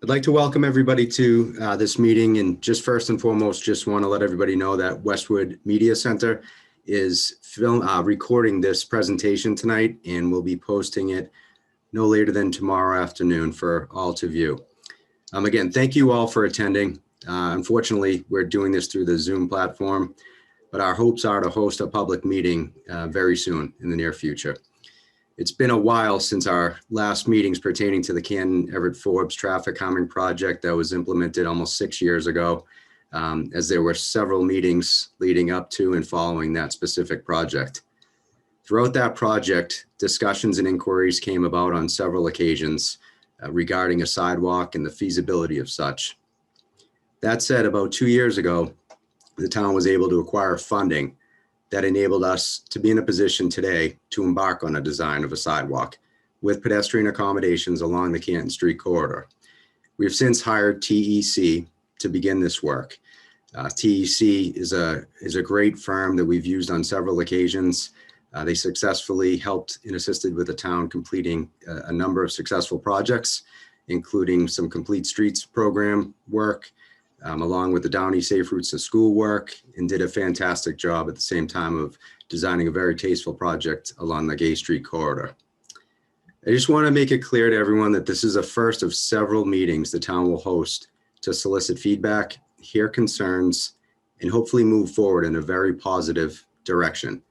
I'd like to welcome everybody to this meeting, and just first and foremost, just want to let everybody know that Westwood Media Center is recording this presentation tonight, and we'll be posting it no later than tomorrow afternoon for all to view. Again, thank you all for attending. Unfortunately, we're doing this through the Zoom platform, but our hopes are to host a public meeting very soon in the near future. It's been a while since our last meetings pertaining to the Canton Everett Forbes traffic calming project that was implemented almost 6 years ago, as there were several meetings leading up to and following that specific project. Throughout that project, discussions and inquiries came about on several occasions regarding a sidewalk and the feasibility of such. That said, about 2 years ago, the town was able to acquire funding that enabled us to be in a position today to embark on a design of a sidewalk with pedestrian accommodations along the Canton Street corridor. We have since hired TEC to begin this work. TEC is a great firm that we've used on several occasions. They successfully helped and assisted with the town completing a number of successful projects, including some Complete Streets program work, along with the Downey Safe Routes to School work, and did a fantastic job at the same time of designing a very tasteful project along the Gay Street corridor. I just want to make it clear to everyone that this is a first of several meetings the town will host to solicit feedback, hear concerns, and hopefully move forward in a very positive direction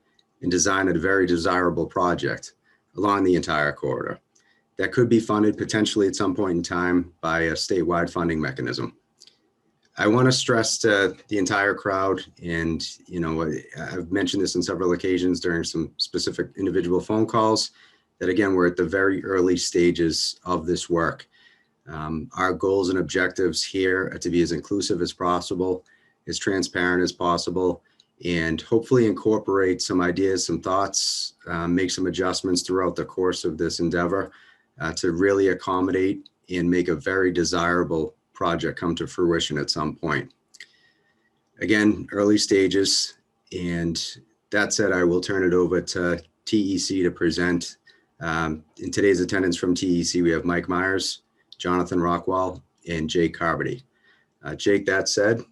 and design a very desirable project along the entire corridor that could be funded potentially at some point in time by a statewide funding mechanism. I want to stress to the entire crowd, and I've mentioned this on several occasions during some specific individual phone calls, that again, we're at the very early stages of this work. Our goals and objectives here are to be as inclusive as possible, as transparent as possible, and hopefully incorporate some ideas, some thoughts, make some adjustments throughout the course of this endeavor to really accommodate and make a very desirable project come to fruition at some point. Again, early stages, and that said, I will turn it over to TEC to present. In today's attendance from TEC, we have Mike Myers, Jonathan Rockwell, and Jake Carmody. Jake, that said,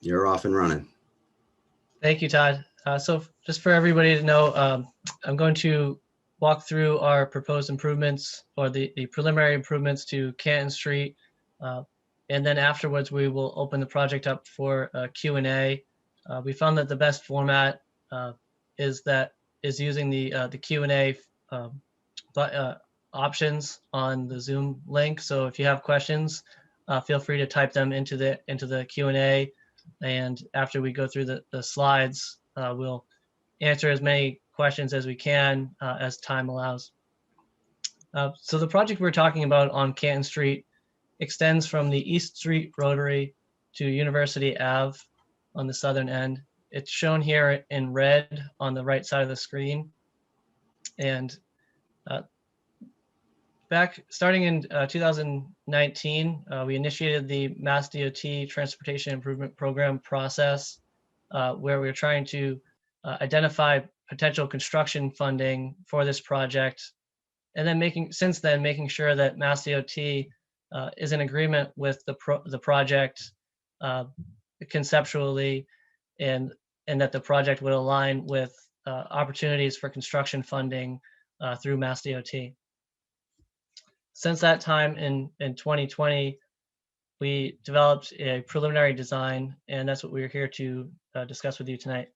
you're off and running. Thank you, Todd. So just for everybody to know, I'm going to walk through our proposed improvements, or the preliminary improvements to Canton Street. And then afterwards, we will open the project up for Q&A. We found that the best format is using the Q&A options on the Zoom link. So if you have questions, feel free to type them into the Q&A. And after we go through the slides, we'll answer as many questions as we can as time allows. So the project we're talking about on Canton Street extends from the East Street Rotary to University Ave on the southern end. It's shown here in red on the right side of the screen. And starting in 2019, we initiated the Mass DOT Transportation Improvement Program process, where we're trying to identify potential construction funding for this project, and then making sure that Mass DOT is in agreement with the project conceptually, and that the project would align with opportunities for construction funding through Mass DOT. Since that time in 2020, we developed a preliminary design, and that's what we're here to discuss with you tonight.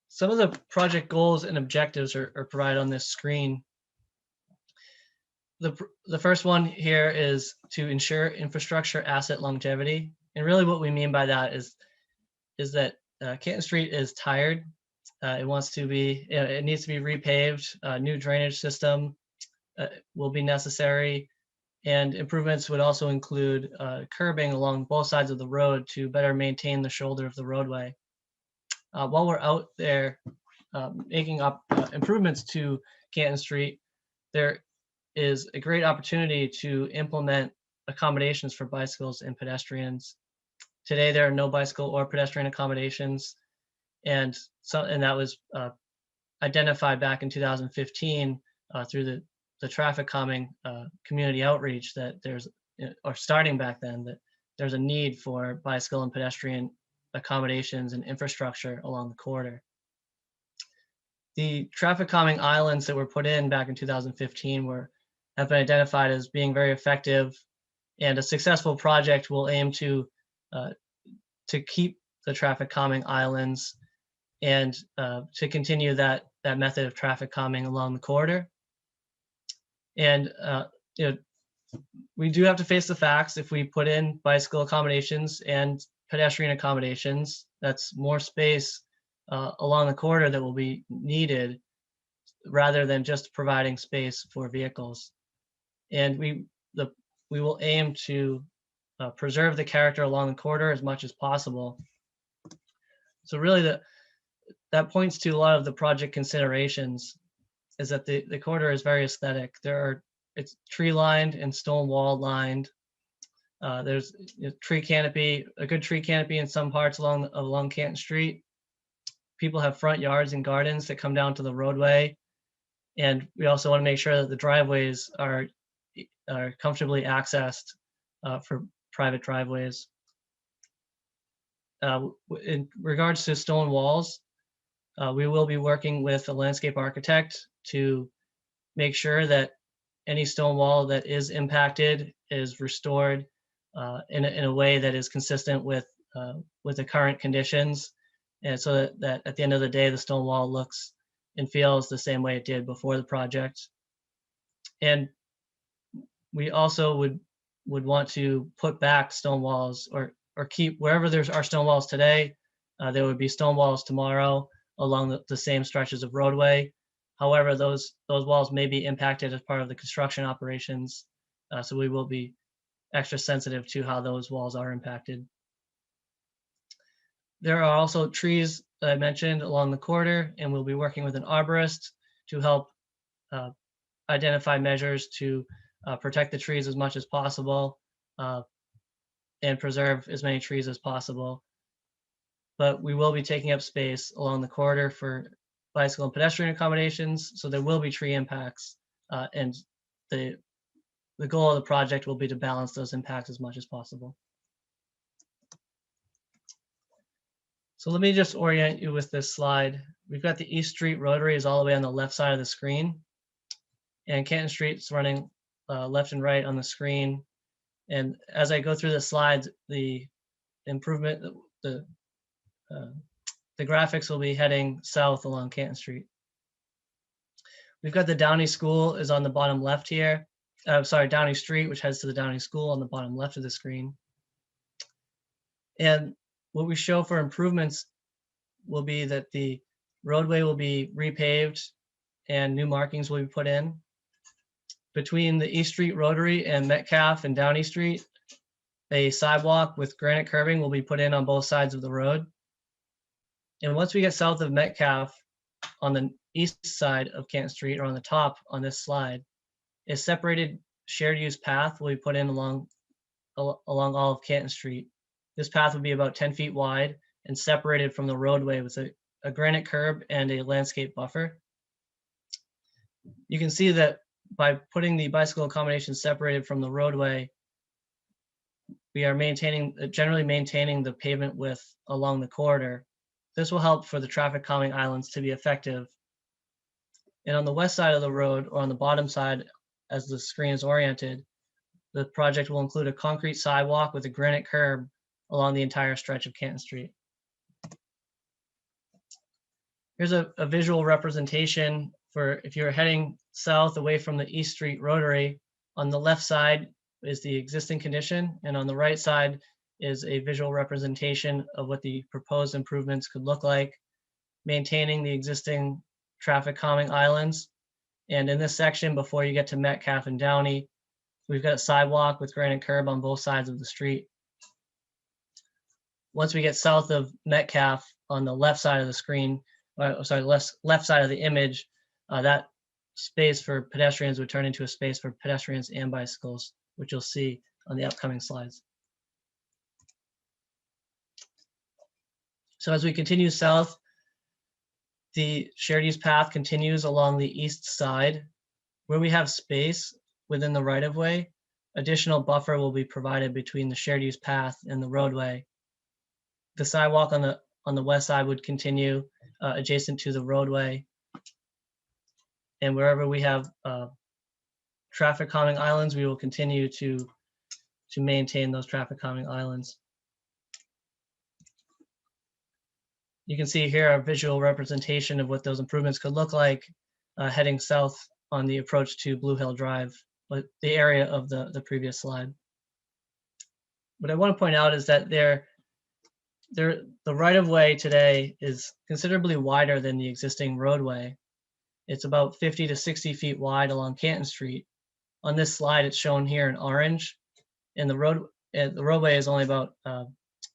Some of the project goals and objectives are provided on this screen. The first one here is to ensure infrastructure asset longevity. And really what we mean by that is that Canton Street is tired. It needs to be repaved. A new drainage system will be necessary. And improvements would also include curbing along both sides of the road to better maintain the shoulder of the roadway. While we're out there making improvements to Canton Street, there is a great opportunity to implement accommodations for bicycles and pedestrians. Today, there are no bicycle or pedestrian accommodations, and that was identified back in 2015 through the traffic calming community outreach that there's, or starting back then, that there's a need for bicycle and pedestrian accommodations and infrastructure along the corridor. The traffic calming islands that were put in back in 2015 have been identified as being very effective, and a successful project will aim to keep the traffic calming islands and to continue that method of traffic calming along the corridor. And we do have to face the facts. If we put in bicycle accommodations and pedestrian accommodations, that's more space along the corridor that will be needed rather than just providing space for vehicles. And we will aim to preserve the character along the corridor as much as possible. So really that points to a lot of the project considerations, is that the corridor is very aesthetic. It's tree lined and stone wall lined. There's a good tree canopy in some parts along Canton Street. People have front yards and gardens that come down to the roadway. And we also want to make sure that the driveways are comfortably accessed for private driveways. In regards to stone walls, we will be working with a landscape architect to make sure that any stone wall that is impacted is restored in a way that is consistent with the current conditions, and so that at the end of the day, the stone wall looks and feels the same way it did before the project. And we also would want to put back stone walls or keep wherever there are stone walls today. There would be stone walls tomorrow along the same stretches of roadway. However, those walls may be impacted as part of the construction operations, so we will be extra sensitive to how those walls are impacted. There are also trees that I mentioned along the corridor, and we'll be working with an arborist to help identify measures to protect the trees as much as possible and preserve as many trees as possible. But we will be taking up space along the corridor for bicycle and pedestrian accommodations, so there will be tree impacts, and the goal of the project will be to balance those impacts as much as possible. So let me just orient you with this slide. We've got the East Street Rotary is all the way on the left side of the screen, and Canton Street's running left and right on the screen. And as I go through the slides, the improvement, the graphics will be heading south along Canton Street. We've got the Downey School is on the bottom left here. Downey Street, which heads to the Downey School on the bottom left of the screen. And what we show for improvements will be that the roadway will be repaved and new markings will be put in. Between the East Street Rotary and Metcalf and Downey Street, a sidewalk with granite curbing will be put in on both sides of the road. And once we get south of Metcalf, on the east side of Canton Street, or on the top on this slide, a separated shared use path will be put in along all of Canton Street. This path would be about 10 feet wide and separated from the roadway with a granite curb and a landscape buffer. You can see that by putting the bicycle accommodation separated from the roadway, we are generally maintaining the pavement width along the corridor. This will help for the traffic calming islands to be effective. And on the west side of the road, or on the bottom side as the screen is oriented, the project will include a concrete sidewalk with a granite curb along the entire stretch of Canton Street. Here's a visual representation for if you're heading south away from the East Street Rotary. On the left side is the existing condition, and on the right side is a visual representation of what the proposed improvements could look like, maintaining the existing traffic calming islands. And in this section, before you get to Metcalf and Downey, we've got a sidewalk with granite curb on both sides of the street. Once we get south of Metcalf on the left side of the screen, left side of the image, that space for pedestrians would turn into a space for pedestrians and bicycles, which you'll see on the upcoming slides. So as we continue south, the shared use path continues along the east side Where we have space within the right-of-way, additional buffer will be provided between the shared use path and the roadway. The sidewalk on the west side would continue adjacent to the roadway. And wherever we have traffic calming islands, we will continue to maintain those traffic calming islands. You can see here a visual representation of what those improvements could look like heading south on the approach to Blue Hill Drive, the area of the previous slide. What I want to point out is that the right-of-way today is considerably wider than the existing roadway. It's about 50 to 60 feet wide along Canton Street. On this slide, it's shown here in orange, and the roadway is only about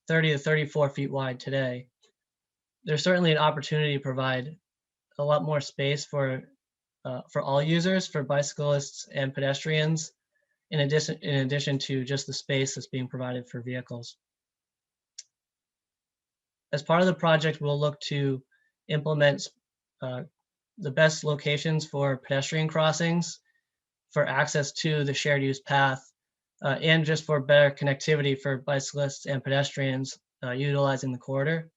30 to 34 feet wide today. There's certainly an opportunity to provide a lot more space for all users, for bicyclists and pedestrians, in addition to just the space that's being provided for vehicles. As part of the project, we'll look to implement the best locations for pedestrian crossings, for access to the shared use path, and just for better connectivity for bicyclists and pedestrians utilizing the corridor.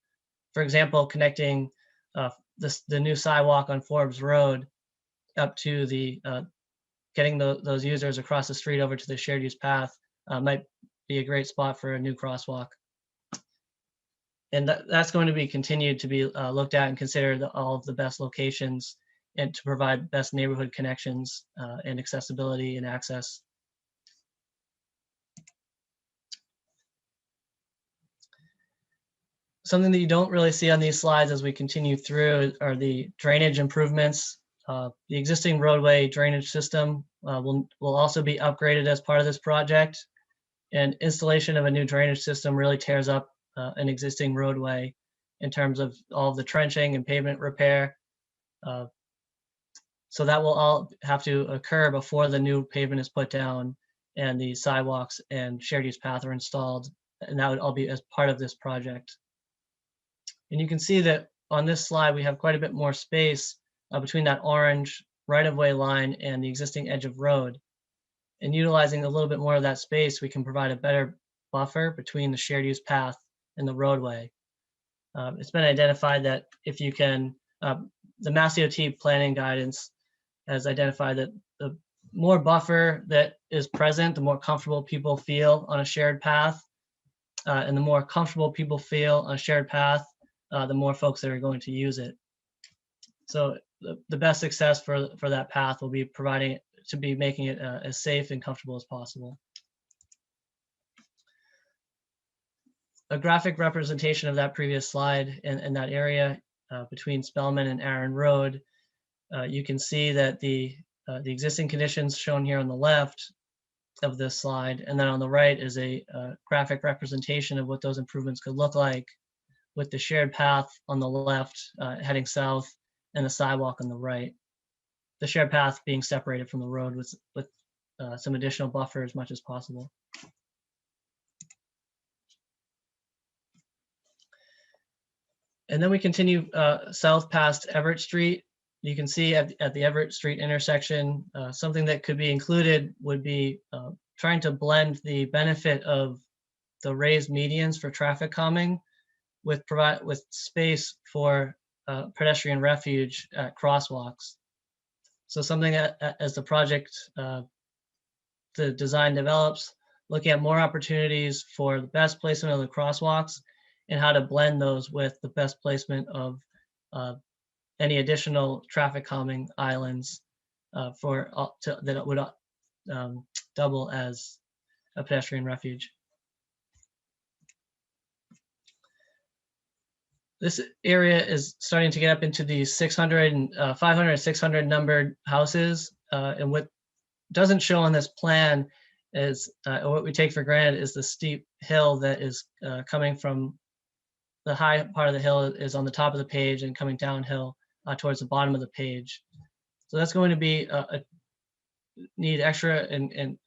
For example, connecting the new sidewalk on Forbes Road up to getting those users across the street over to the shared use path might be a great spot for a new crosswalk. And that's going to be continued to be looked at and considered all of the best locations and to provide best neighborhood connections and accessibility and access. Something that you don't really see on these slides as we continue through are the drainage improvements. The existing roadway drainage system will also be upgraded as part of this project. And installation of a new drainage system really tears up an existing roadway in terms of all of the trenching and pavement repair. So that will all have to occur before the new pavement is put down and the sidewalks and shared use path are installed. And that would all be as part of this project. And you can see that on this slide, we have quite a bit more space between that orange right-of-way line and the existing edge of road. And utilizing a little bit more of that space, we can provide a better buffer between the shared use path and the roadway. It's been identified that if you can, the Mass DOT planning guidance has identified that the more buffer that is present, the more comfortable people feel on a shared path. And the more comfortable people feel on a shared path, the more folks that are going to use it. So the best success for that path will be making it as safe and comfortable as possible. A graphic representation of that previous slide in that area between Spellman and Aaron Road, you can see that the existing conditions shown here on the left of this slide, and then on the right is a graphic representation of what those improvements could look like, with the shared path on the left heading south and the sidewalk on the right. The shared path being separated from the road with some additional buffer as much as possible. And then we continue south past Everett Street. You can see at the Everett Street intersection, something that could be included would be trying to blend the benefit of the raised medians for traffic calming with space for pedestrian refuge at crosswalks. So something as the project, the design develops, looking at more opportunities for the best placement of the crosswalks and how to blend those with the best placement of any additional traffic calming islands that would double as a pedestrian refuge. This area is starting to get up into the 500, 600 numbered houses. And what doesn't show on this plan is, what we take for granted is the steep hill that is coming from the high part of the hill is on the top of the page and coming downhill towards the bottom of the page. So that's going to be need extra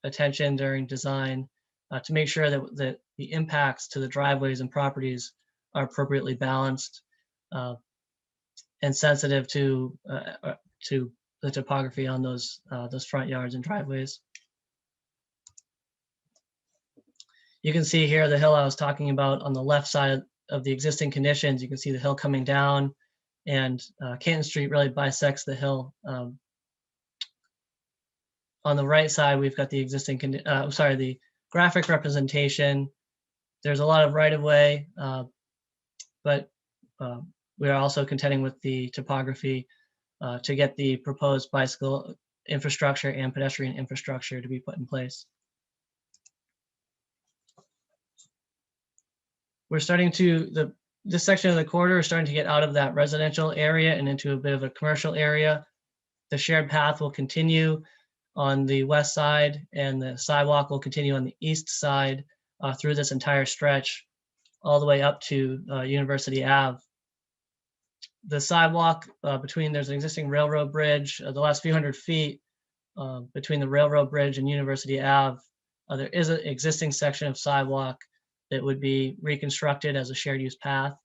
attention during design to make sure that the impacts to the driveways and properties are appropriately balanced and sensitive to the topography on those front yards and driveways. You can see here the hill I was talking about on the left side of the existing conditions. You can see the hill coming down, and Canton Street really bisects the hill. On the right side, we've got the existing, the graphic representation. There's a lot of right-of-way, but we are also contending with the topography to get the proposed bicycle infrastructure and pedestrian infrastructure to be put in place. We're starting to, this section of the corridor is starting to get out of that residential area and into a bit of a commercial area. The shared path will continue on the west side, and the sidewalk will continue on the east side through this entire stretch, all the way up to University Ave. The sidewalk there's an existing railroad bridge, the last few hundred feet between the railroad bridge and University Ave, there is an existing section of sidewalk that would be reconstructed as a shared use path.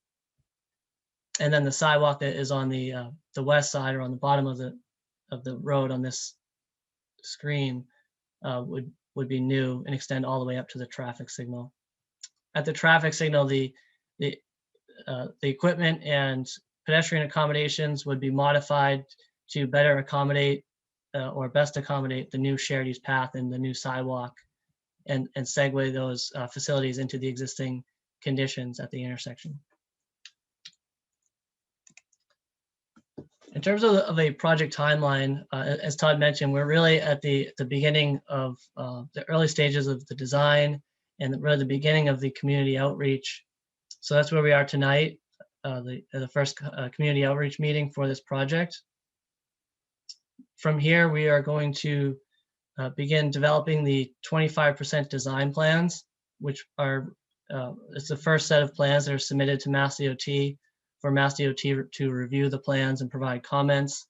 And then the sidewalk that is on the west side, or on the bottom of the road on this screen, would be new and extend all the way up to the traffic signal. At the traffic signal, the equipment and pedestrian accommodations would be modified to better accommodate or best accommodate the new shared use path and the new sidewalk, and segue those facilities into the existing conditions at the intersection. In terms of a project timeline, as Todd mentioned, we're really at the beginning of the early stages of the design, and really the beginning of the community outreach. So that's where we are tonight, the first community outreach meeting for this project. From here, we are going to begin developing the 25% design plans, which are, it's the first set of plans that are submitted to Mass DOT for Mass DOT to review the plans and provide comments.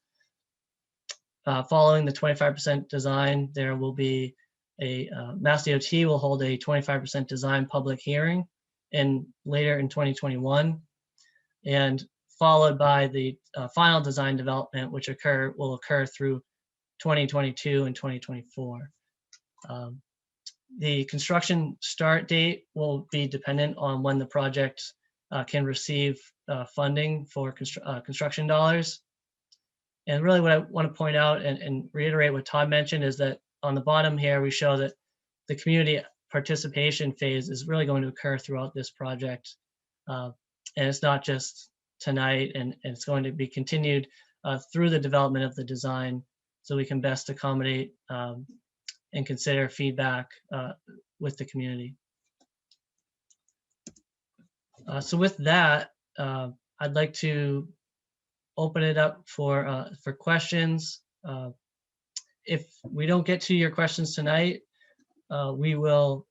Following the 25% design, there will be Mass DOT will hold a 25% design public hearing later in 2021, and followed by the final design development, which will occur through 2022 and 2024. The construction start date will be dependent on when the project can receive funding for construction dollars. And really what I want to point out and reiterate what Todd mentioned is that on the bottom here, we show that the community participation phase is really going to occur throughout this project. And it's not just tonight, and it's going to be continued through the development of the design, so we can best accommodate and consider feedback with the community. So with that, I'd like to open it up for questions. If we don't get to your questions tonight, we will,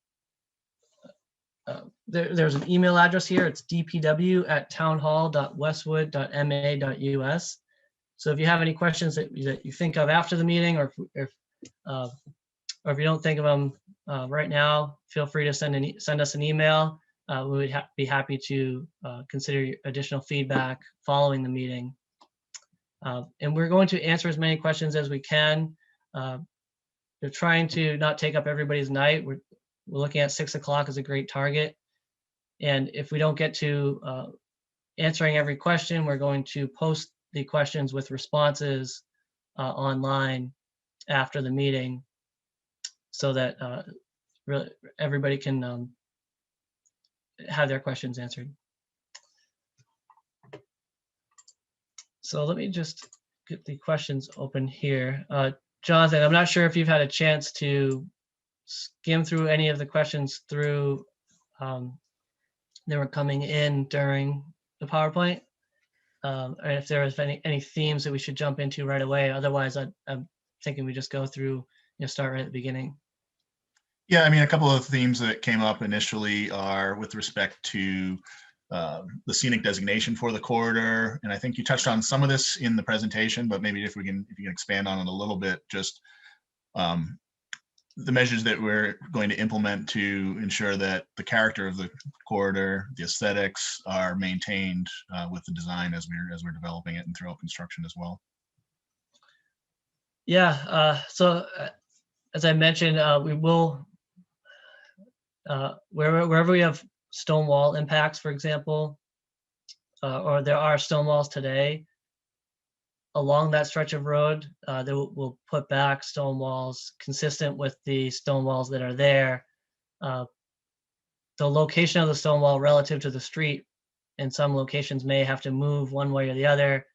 there's an email address here. It's dpw@townhall.westwood.ma.us. So if you have any questions that you think of after the meeting, or if you don't think of them right now, feel free to send us an email. We would be happy to consider additional feedback following the meeting. And we're going to answer as many questions as we can. We're trying to not take up everybody's night. We're looking at 6 o'clock as a great target. And if we don't get to answering every question, we're going to post the questions with responses online after the meeting, so that really everybody can have their questions answered. So let me just get the questions open here. Jonathan, I'm not sure if you've had a chance to skim through any of the questions through that were coming in during the PowerPoint, or if there was any themes that we should jump into right away. Otherwise, I'm thinking we just go through, start right at the beginning. Yeah, I mean, a couple of themes that came up initially are with respect to the scenic designation for the corridor, and I think you touched on some of this in the presentation, but maybe if you can expand on it a little bit, just the measures that we're going to implement to ensure that the character of the corridor, the aesthetics, are maintained with the design as we're developing it and throughout construction as well. Yeah, as I mentioned, we will, wherever we have stone wall impacts, for example, or there are stone walls today, along that stretch of road, we'll put back stone walls consistent with the stone walls that are there. Uh, the location of the stone wall relative to the street in some locations may have to move one way or the other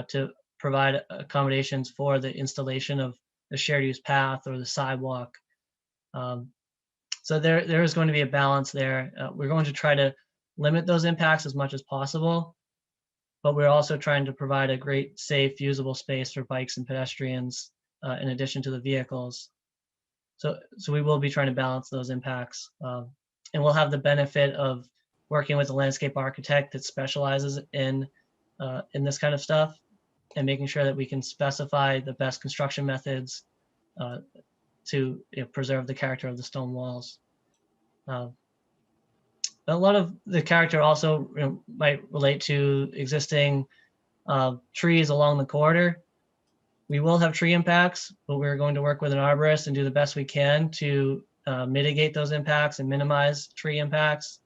to provide accommodations for the installation of the shared use path or the sidewalk. Um, so there is going to be a balance there. We're going to try to limit those impacts as much as possible, but we're also trying to provide a great, safe, usable space for bikes and pedestrians in addition to the vehicles. So we will be trying to balance those impacts. And we'll have the benefit of working with a landscape architect that specializes in this kind of stuff and making sure that we can specify the best construction methods to preserve the character of the stone walls. A lot of the character also might relate to existing trees along the corridor. We will have tree impacts, but we're going to work with an arborist and do the best we can to mitigate those impacts and minimize tree impacts.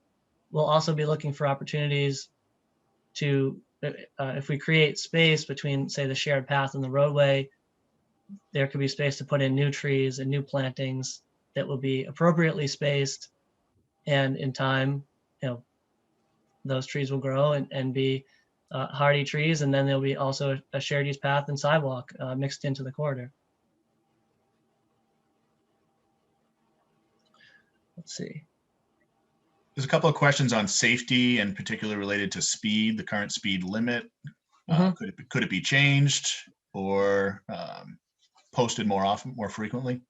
We'll also be looking for opportunities to, if we create space between, say, the shared path and the roadway, there could be space to put in new trees and new plantings that will be appropriately spaced. And in time, those trees will grow and be hardy trees, and then there'll be also a shared use path and sidewalk mixed into the corridor. Let's see. There's a couple of questions on safety and particularly related to speed, the current speed limit. Could it be changed or posted more often, more frequently?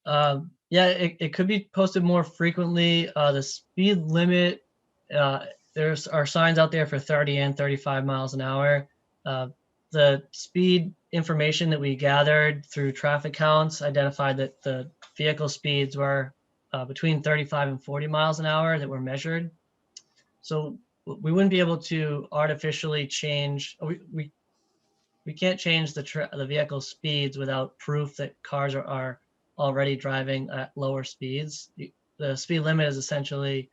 Yeah, it could be posted more frequently. The speed limit, there are signs out there for 30 and 35 miles an hour. The speed information that we gathered through traffic counts identified that the vehicle speeds were between 35 and 40 miles an hour that were measured. So we wouldn't be able to artificially change, we can't change the vehicle speeds without proof that cars are already driving at lower speeds. The speed limit is essentially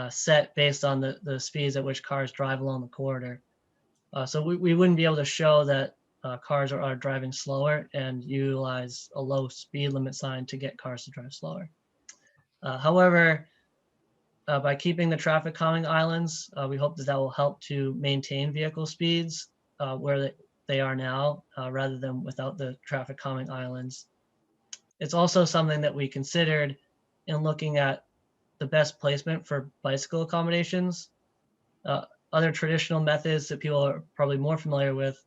set based on the speeds at which cars drive along the corridor. So we wouldn't be able to show that cars are driving slower and utilize a low speed limit sign to get cars to drive slower. However, by keeping the traffic calming islands, we hope that will help to maintain vehicle speeds where they are now, rather than without the traffic calming islands. It's also something that we considered in looking at the best placement for bicycle accommodations. Other traditional methods that people are probably more familiar with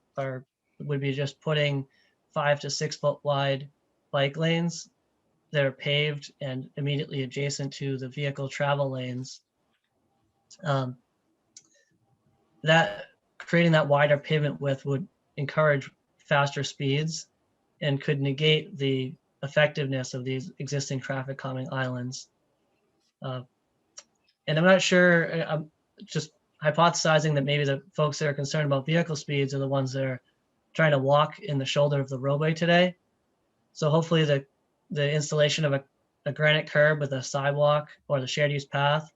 would be just putting 5 to 6 foot wide bike lanes that are paved and immediately adjacent to the vehicle travel lanes. That creating that wider pavement width would encourage faster speeds and could negate the effectiveness of these existing traffic calming islands. And I'm not sure, I'm just hypothesizing that maybe the folks that are concerned about vehicle speeds are the ones that are trying to walk in the shoulder of the roadway today. So hopefully the installation of a granite curb with a sidewalk or the shared use path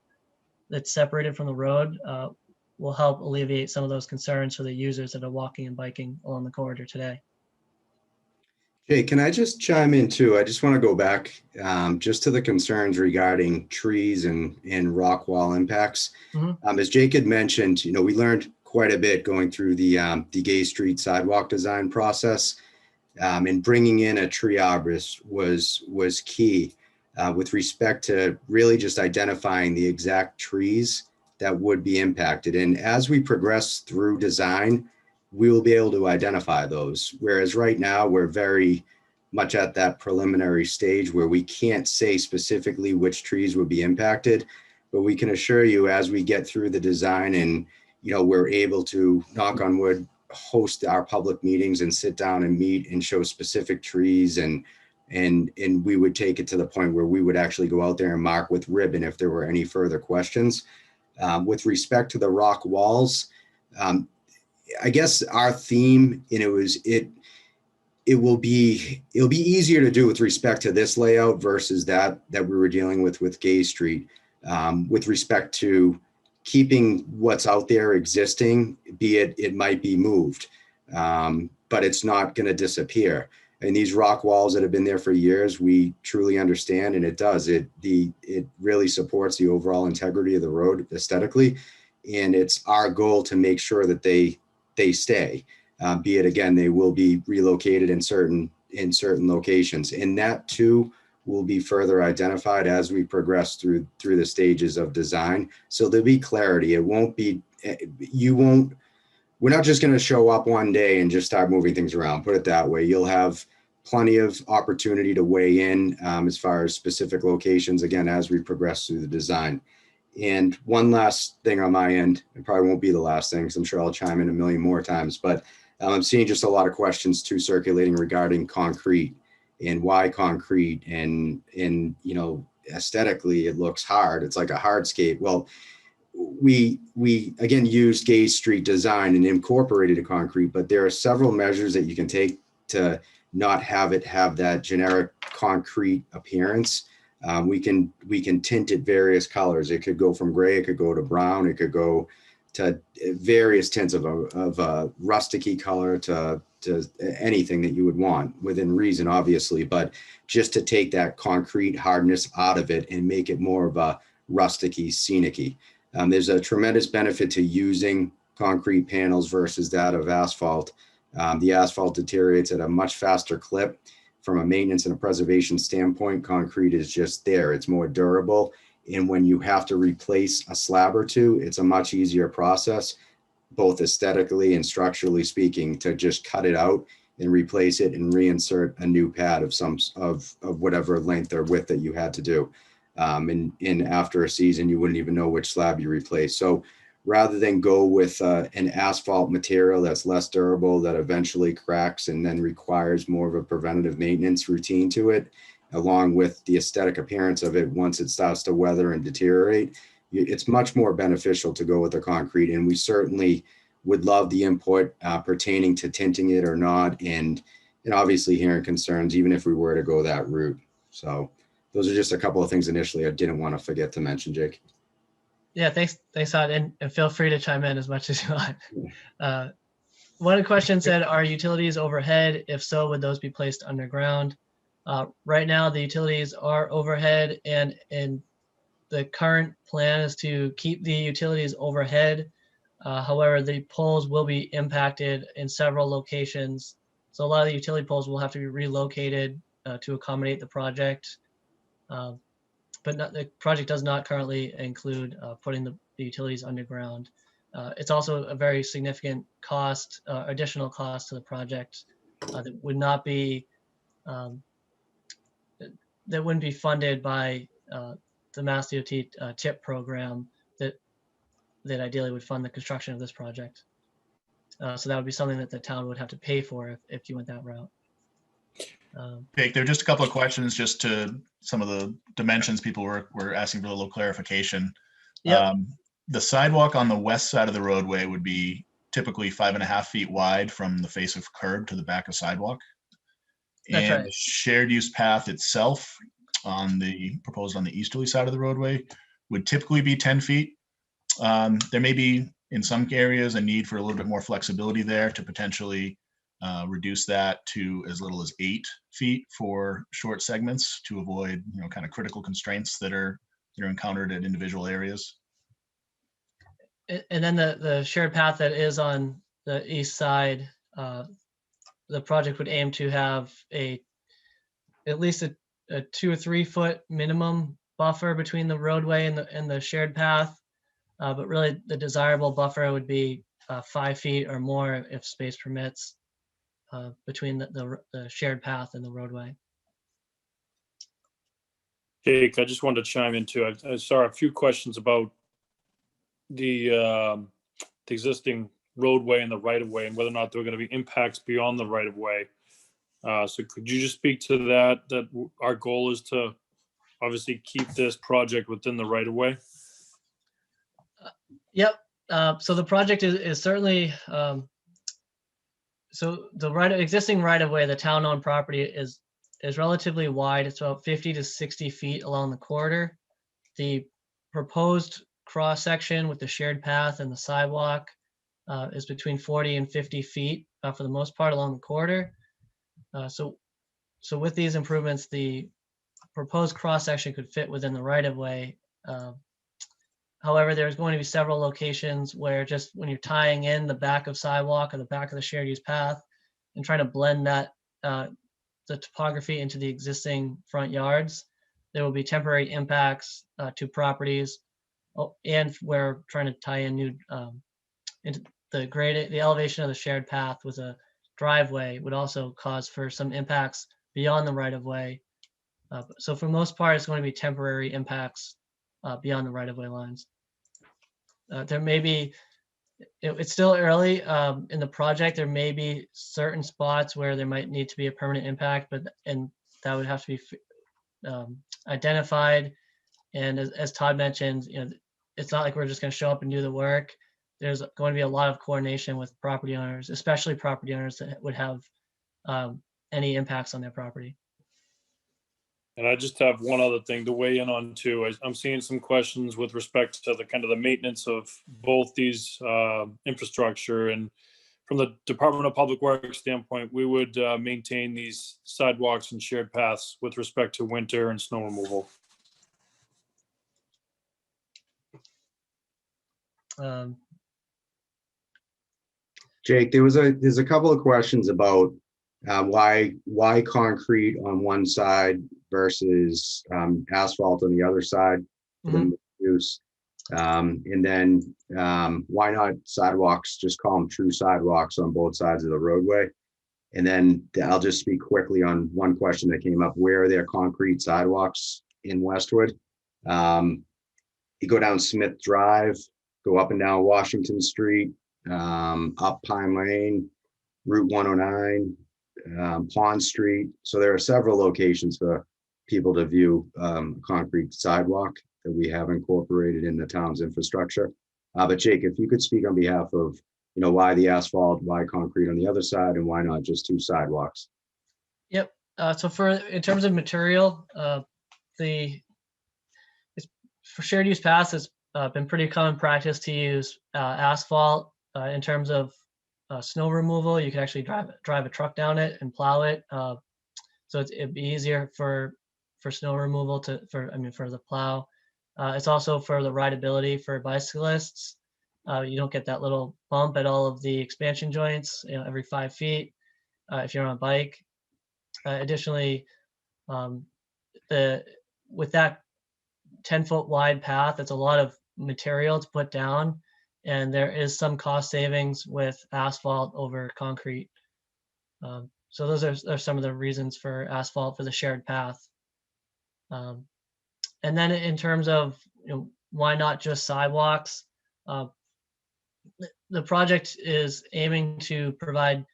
that's separated from the road will help alleviate some of those concerns for the users that are walking and biking along the corridor today. Jay, can I just chime in too? I just want to go back just to the concerns regarding trees and rock wall impacts. As Jake had mentioned, we learned quite a bit going through the Gay Street sidewalk design process, and bringing in a tree arborist was key with respect to really just identifying the exact trees that would be impacted. And as we progress through design, we will be able to identify those. Whereas right now we're very much at that preliminary stage where we can't say specifically which trees would be impacted, but we can assure you as we get through the design and, we're able to, knock on wood, host our public meetings and sit down and meet and show specific trees and we would take it to the point where we would actually go out there and mark with ribbon if there were any further questions. With respect to the rock walls, I guess our theme, and it'll be easier to do with respect to this layout versus that we were dealing with Gay Street, with respect to keeping what's out there existing, be it might be moved, but it's not going to disappear. And these rock walls that have been there for years, we truly understand, and it does. It really supports the overall integrity of the road aesthetically, and it's our goal to make sure that they stay. Be it, again, they will be relocated in certain locations, and that too will be further identified as we progress through the stages of design. So there'll be clarity. It won't be, we're not just going to show up one day and just start moving things around, put it that way. You'll have plenty of opportunity to weigh in as far as specific locations, again, as we progress through the design. And one last thing on my end, it probably won't be the last thing, because I'm sure I'll chime in a million more times, but I'm seeing just a lot of questions too circulating regarding concrete and why concrete, and aesthetically it looks hard. It's like a hardscape. Well, we again used Gay Street design and incorporated a concrete, but there are several measures that you can take to not have it have that generic concrete appearance. We can tint it various colors. It could go from gray, it could go to brown, it could go to various tints of a rusticy color to anything that you would want within reason, obviously, but just to take that concrete hardness out of it and make it more of a rusticy, scenic-y. There's a tremendous benefit to using concrete panels versus that of asphalt. The asphalt deteriorates at a much faster clip. From a maintenance and a preservation standpoint, concrete is just there. It's more durable. And when you have to replace a slab or two, it's a much easier process, both aesthetically and structurally speaking, to just cut it out and replace it and reinsert a new pad of whatever length or width that you had to do. And after a season, you wouldn't even know which slab you replaced. So rather than go with an asphalt material that's less durable, that eventually cracks and then requires more of a preventative maintenance routine to it, along with the aesthetic appearance of it once it starts to weather and deteriorate, it's much more beneficial to go with the concrete. And we certainly would love the input pertaining to tinting it or not, and obviously hearing concerns, even if we were to go that route. So those are just a couple of things initially I didn't want to forget to mention, Jake. Yeah, thanks, Todd, and feel free to chime in as much as you want. One question said, are utilities overhead? If so, would those be placed underground? Right now, the utilities are overhead, and the current plan is to keep the utilities overhead. However, the poles will be impacted in several locations. So a lot of the utility poles will have to be relocated to accommodate the project. But the project does not currently include putting the utilities underground. It's also a very significant cost, additional cost to the project that would not be, that wouldn't be funded by the Mass DOT TIP program that ideally would fund the construction of this project. So that would be something that the town would have to pay for if you went that route. Jake, there are just a couple of questions just to some of the dimensions people were asking for a little clarification. Yep. The sidewalk on the west side of the roadway would be typically 5.5 feet wide from the face of curb to the back of sidewalk. That's and right. The shared use path itself proposed on the easterly side of the roadway would typically be 10 feet. There may be in some areas a need for a little bit more flexibility there to potentially reduce that to as little as 8 feet for short segments to avoid, kind of critical constraints that are encountered at individual areas. And then the shared path that is on the east side, the project would aim to have at least a 2 or 3 foot minimum buffer between the roadway and the shared path. But really the desirable buffer would be 5 feet or more if space permits between the shared path and the roadway. Jake, I just wanted to chime in too. I saw a few questions about the existing roadway and the right of way and whether or not there are going to be impacts beyond the right of way. So could you just speak to that our goal is to obviously keep this project within the right of way? Yep. So the project is certainly So the existing right of way, the town-owned property is relatively wide. It's about 50 to 60 feet along the corridor. The proposed cross section with the shared path and the sidewalk is between 40 and 50 feet for the most part along the corridor. So with these improvements, the proposed cross section could fit within the right of way. However, there's going to be several locations where just when you're tying in the back of sidewalk or the back of the shared use path and trying to blend that the topography into the existing front yards, there will be temporary impacts to properties. And we're trying to tie in new into the elevation of the shared path with a driveway would also cause for some impacts beyond the right of way. So for the most part, it's going to be temporary impacts beyond the right of way lines. There may be, it's still early in the project. There may be certain spots where there might need to be a permanent impact, and that would have to be identified. And as Todd mentioned, it's not like we're just going to show up and do the work. There's going to be a lot of coordination with property owners, especially property owners that would have any impacts on their property. And I just have one other thing to weigh in on too. I'm seeing some questions with respect to the kind of the maintenance of both these infrastructure. And from the Department of Public Works standpoint, we would maintain these sidewalks and shared paths with respect to winter and snow removal. Jake, there's a couple of questions about why concrete on one side versus asphalt on the other side for the mixed use, and then why not sidewalks? Just call them true sidewalks on both sides of the roadway. And then I'll just speak quickly on one question that came up: where are there concrete sidewalks in Westwood? You go down Smith Drive, go up and down Washington Street, up Pine Lane, Route 109, Pond Street. So there are several locations for people to view concrete sidewalk that we have incorporated in the town's infrastructure. But Jake, if you could speak on behalf of, why the asphalt, why concrete on the other side, and why not just two sidewalks? Yep. So in terms of material, for shared use paths, it's been pretty common practice to use asphalt. In terms of snow removal, you can actually drive a truck down it and plow it. So it'd be easier for snow removal for the plow. It's also for the rideability for bicyclists. You don't get that little bump at all of the expansion joints, every 5 feet if you're on a bike. Additionally, with that 10-foot wide path, it's a lot of material to put down, and there is some cost savings with asphalt over concrete. So those are some of the reasons for asphalt for the shared path. And then in terms of why not just sidewalks, the project is aiming to provide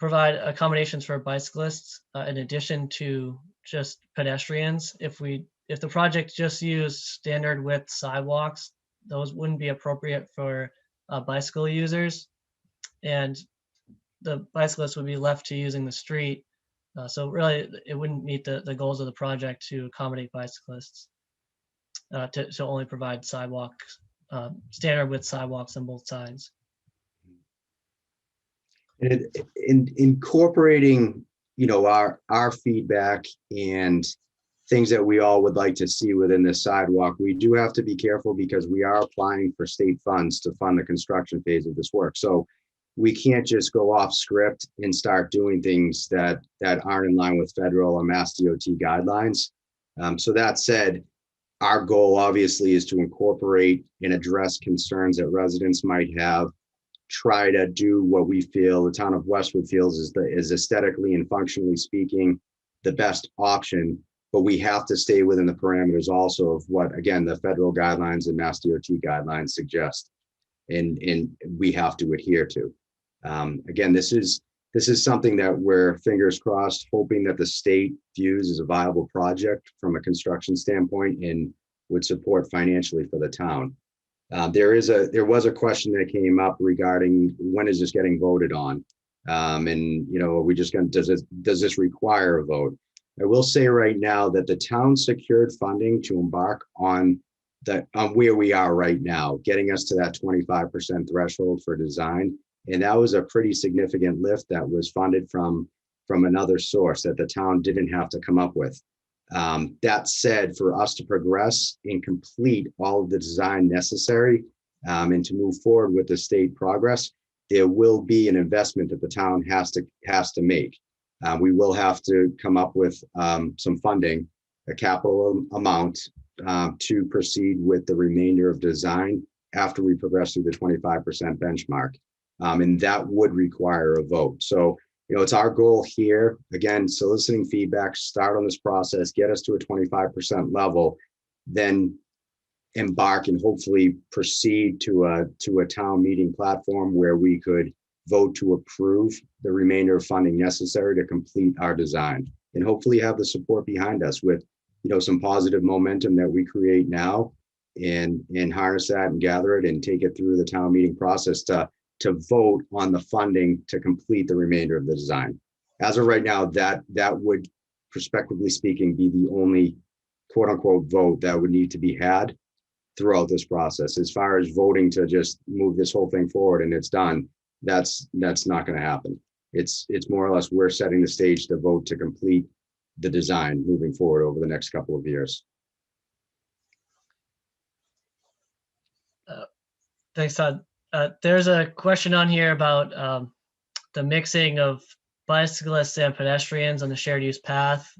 accommodations for bicyclists in addition to just pedestrians. If the project just used standard width sidewalks, those wouldn't be appropriate for bicycle users, and the bicyclists would be left to using the street. So really, it wouldn't meet the goals of the project to accommodate bicyclists, to only provide sidewalks, standard width sidewalks on both sides. And incorporating, our feedback and things that we all would like to see within this sidewalk, we do have to be careful because we are applying for state funds to fund the construction phase of this work. So we can't just go off script and start doing things that aren't in line with federal or Mass DOT guidelines. So that said, our goal obviously is to incorporate and address concerns that residents might have, try to do what we feel the town of Westwood feels is aesthetically and functionally speaking the best option, but we have to stay within the parameters also of what, again, the federal guidelines and Mass DOT guidelines suggest, and we have to adhere to. Again, this is something that we're, fingers crossed, hoping that the state views as a viable project from a construction standpoint and would support financially for the town. There was a question that came up regarding when is this getting voted on? And are we just going to, does this require a vote? I will say right now that the town secured funding to embark on where we are right now, getting us to that 25% threshold for design. And that was a pretty significant lift that was funded from another source that the town didn't have to come up with. That said, for us to progress and complete all of the design necessary and to move forward with the state progress, there will be an investment that the town has to make. We will have to come up with some funding, a capital amount to proceed with the remainder of design after we progress through the 25% benchmark. And that would require a vote. So, it's our goal here, again, soliciting feedback, start on this process, get us to a 25% level, then embark and hopefully proceed to a town meeting platform where we could vote to approve the remainder of funding necessary to complete our design, and hopefully have the support behind us with some positive momentum that we create now, and harness that and gather it and take it through the town meeting process to vote on the funding to complete the remainder of the design. As of right now, that would, prospectively speaking, be the only quote unquote vote that would need to be had throughout this process. As far as voting to just move this whole thing forward and it's done, that's not going to happen. It's more or less we're setting the stage to vote to complete the design moving forward over the next couple of years. Thanks, Todd. There's a question on here about the mixing of bicyclists and pedestrians on the shared use path,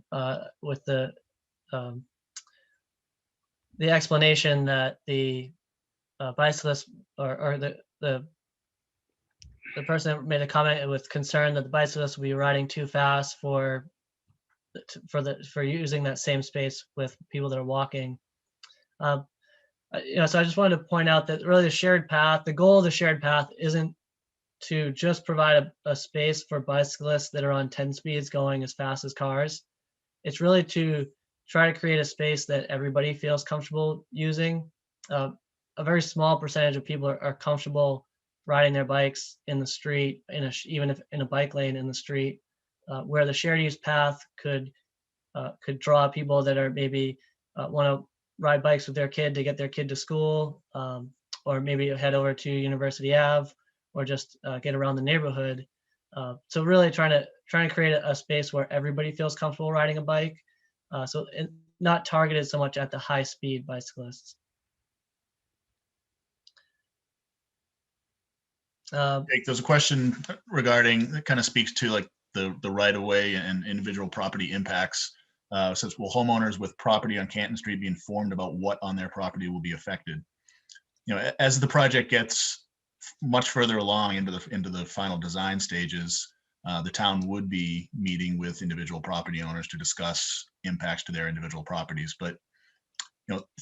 with the explanation that the bicyclists or the person that made a comment with concern that the bicyclists will be riding too fast for using that same space with people that are walking. So I just wanted to point out that really the goal of the shared path isn't to just provide a space for bicyclists that are on 10 speeds going as fast as cars. It's really to try to create a space that everybody feels comfortable using. A very small percentage of people are comfortable riding their bikes in the street, even if in a bike lane in the street, where the shared use path could draw people that are maybe want to ride bikes with their kid to get their kid to school, or maybe head over to University Ave, or just get around the neighborhood. So really trying to create a space where everybody feels comfortable riding a bike. So not targeted so much at the high speed bicyclists. Jake, there's a question regarding, that kind of speaks to like the right of way and individual property impacts. Says, will homeowners with property on Canton Street be informed about what on their property will be affected? As the project gets much further along into the final design stages, the town would be meeting with individual property owners to discuss impacts to their individual properties. But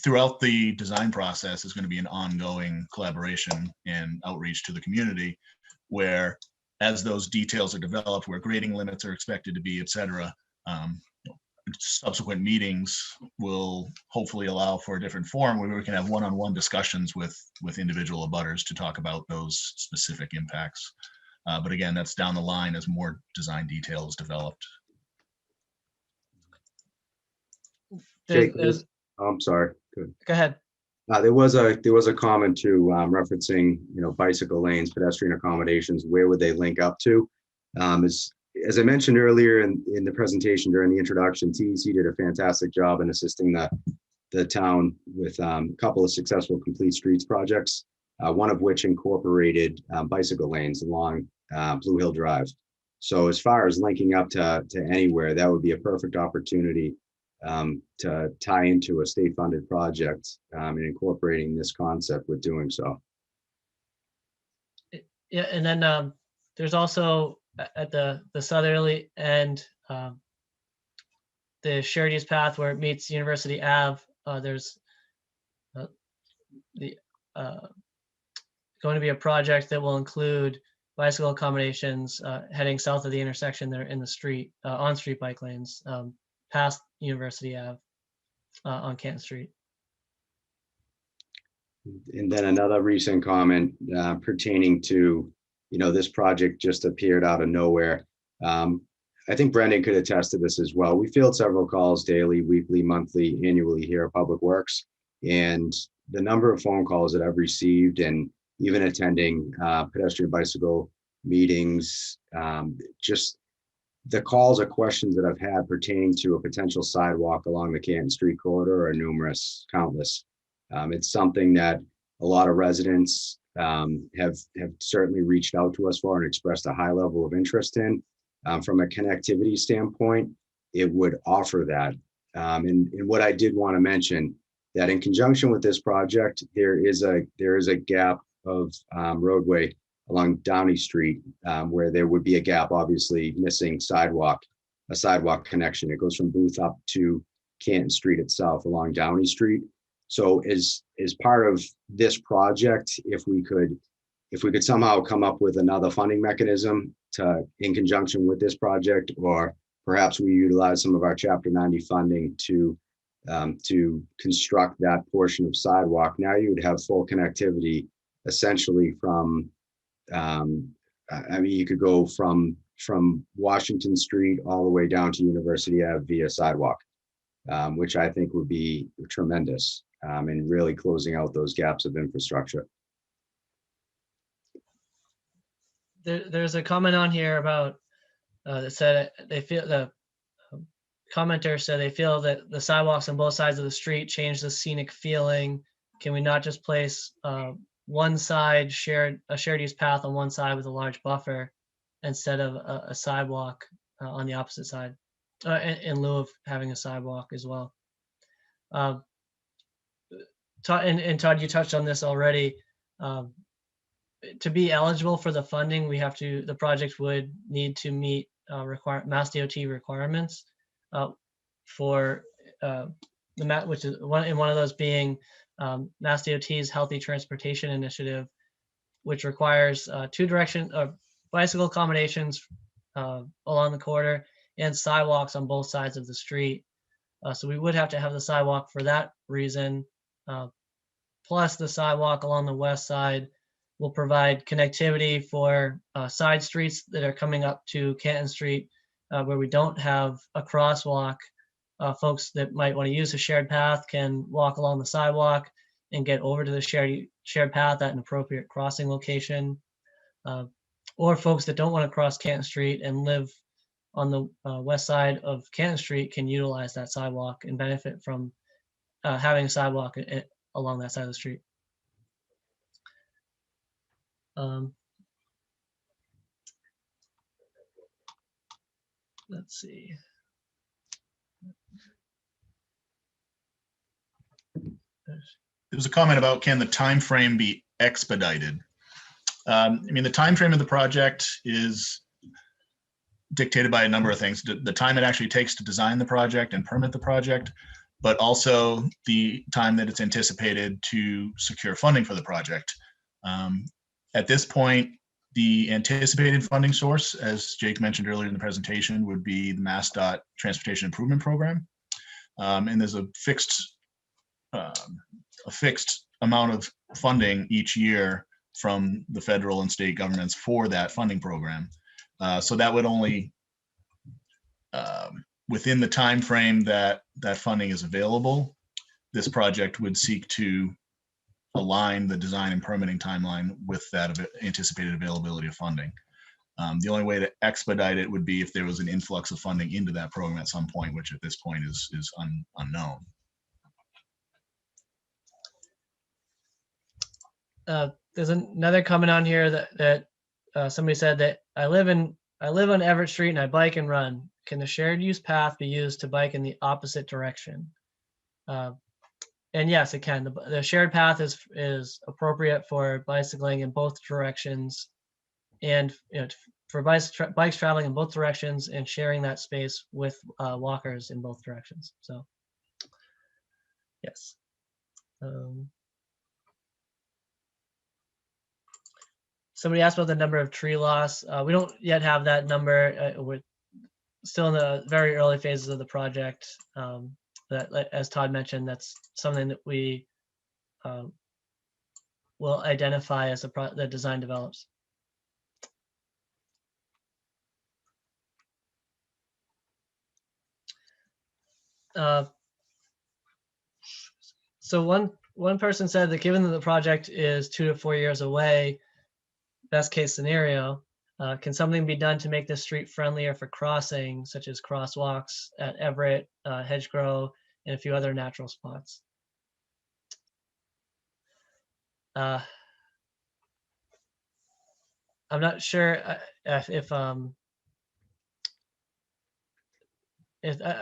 throughout the design process is going to be an ongoing collaboration and outreach to the community, where as those details are developed, where grading limits are expected to be, et cetera, subsequent meetings will hopefully allow for a different forum where we can have one-on-one discussions with individual abutters to talk about those specific impacts. But again, that's down the line as more design details developed. Jake, I'm sorry. Good. Go ahead. There was a comment too, referencing bicycle lanes, pedestrian accommodations. Where would they link up to? As I mentioned earlier in the presentation during the introduction, TEC did a fantastic job in assisting the town with a couple of successful complete streets projects, one of which incorporated bicycle lanes along Blue Hill Drive. So as far as linking up to anywhere, that would be a perfect opportunity to tie into a state-funded project and incorporating this concept with doing so. Yeah, and then there's also at the southerly end, the shared use path where it meets University Ave. There's going to be a project that will include bicycle accommodations heading south of the intersection there in the street, on-street bike lanes, past University Ave on Canton Street. And then another recent comment pertaining to, this project just appeared out of nowhere. I think Brendan could attest to this as well. We field several calls daily, weekly, monthly, annually here at Public Works. And the number of phone calls that I've received, and even attending pedestrian bicycle meetings, just the calls or questions that I've had pertaining to a potential sidewalk along the Canton Street corridor are numerous, countless. It's something that a lot of residents have certainly reached out to us for and expressed a high level of interest in. From a connectivity standpoint, it would offer that. And what I did want to mention, that in conjunction with this project, there is a gap of roadway along Downey Street where there would be a gap, obviously missing a sidewalk connection. It goes from Booth up to Canton Street itself along Downey Street. So as part of this project, if we could somehow come up with another funding mechanism in conjunction with this project, or perhaps we utilize some of our Chapter 90 funding to construct that portion of sidewalk, now you would have full connectivity essentially from, you could go from Washington Street all the way down to University Ave via sidewalk, which I think would be tremendous in really closing out those gaps of infrastructure. There's a comment on here about that said they feel the commenter said they feel that the sidewalks on both sides of the street change the scenic feeling. Can we not just place one side a shared use path on one side with a large buffer instead of a sidewalk on the opposite side, in lieu of having a sidewalk as well? And Todd, you touched on this already. To be eligible for the funding, the project would need to meet Mass DOT requirements for which is one of those being Mass DOT's Healthy Transportation Initiative, which requires bicycle accommodations along the corridor and sidewalks on both sides of the street. So we would have to have the sidewalk for that reason. Plus the sidewalk along the west side will provide connectivity for side streets that are coming up to Canton Street where we don't have a crosswalk. Folks that might want to use a shared path can walk along the sidewalk and get over to the shared path at an appropriate crossing location. Or folks that don't want to cross Canton Street and live on the west side of Canton Street can utilize that sidewalk and benefit from having a sidewalk along that side of the street. Let's see. There was a comment about, can the time frame be expedited? The time frame of the project is dictated by a number of things. The time it actually takes to design the project and permit the project, but also the time that it's anticipated to secure funding for the project. At this point, the anticipated funding source, as Jake mentioned earlier in the presentation, would be the MassDOT Transportation Improvement Program. And there's a fixed amount of funding each year from the federal and state governments for that funding program. So that would only, within the time frame that funding is available, this project would seek to align the design and permitting timeline with that anticipated availability of funding. The only way to expedite it would be if there was an influx of funding into that program at some point, which at this point is unknown. There's another comment on here that somebody said that I live on Everett Street and I bike and run. Can the shared use path be used to bike in the opposite direction? And yes, it can. The shared path is appropriate for bicycling in both directions, and for bikes traveling in both directions and sharing that space with walkers in both directions. So, yes. Somebody asked about the number of tree loss. We don't yet have that number. We're still in the very early phases of the project. That, as Todd mentioned, that's something that we will identify as the design develops. So one person said that given that the project is 2 to 4 years away, best case scenario, can something be done to make this street friendlier for crossing, such as crosswalks at Everett, Hedgerow, and a few other natural spots? I'm not sure if I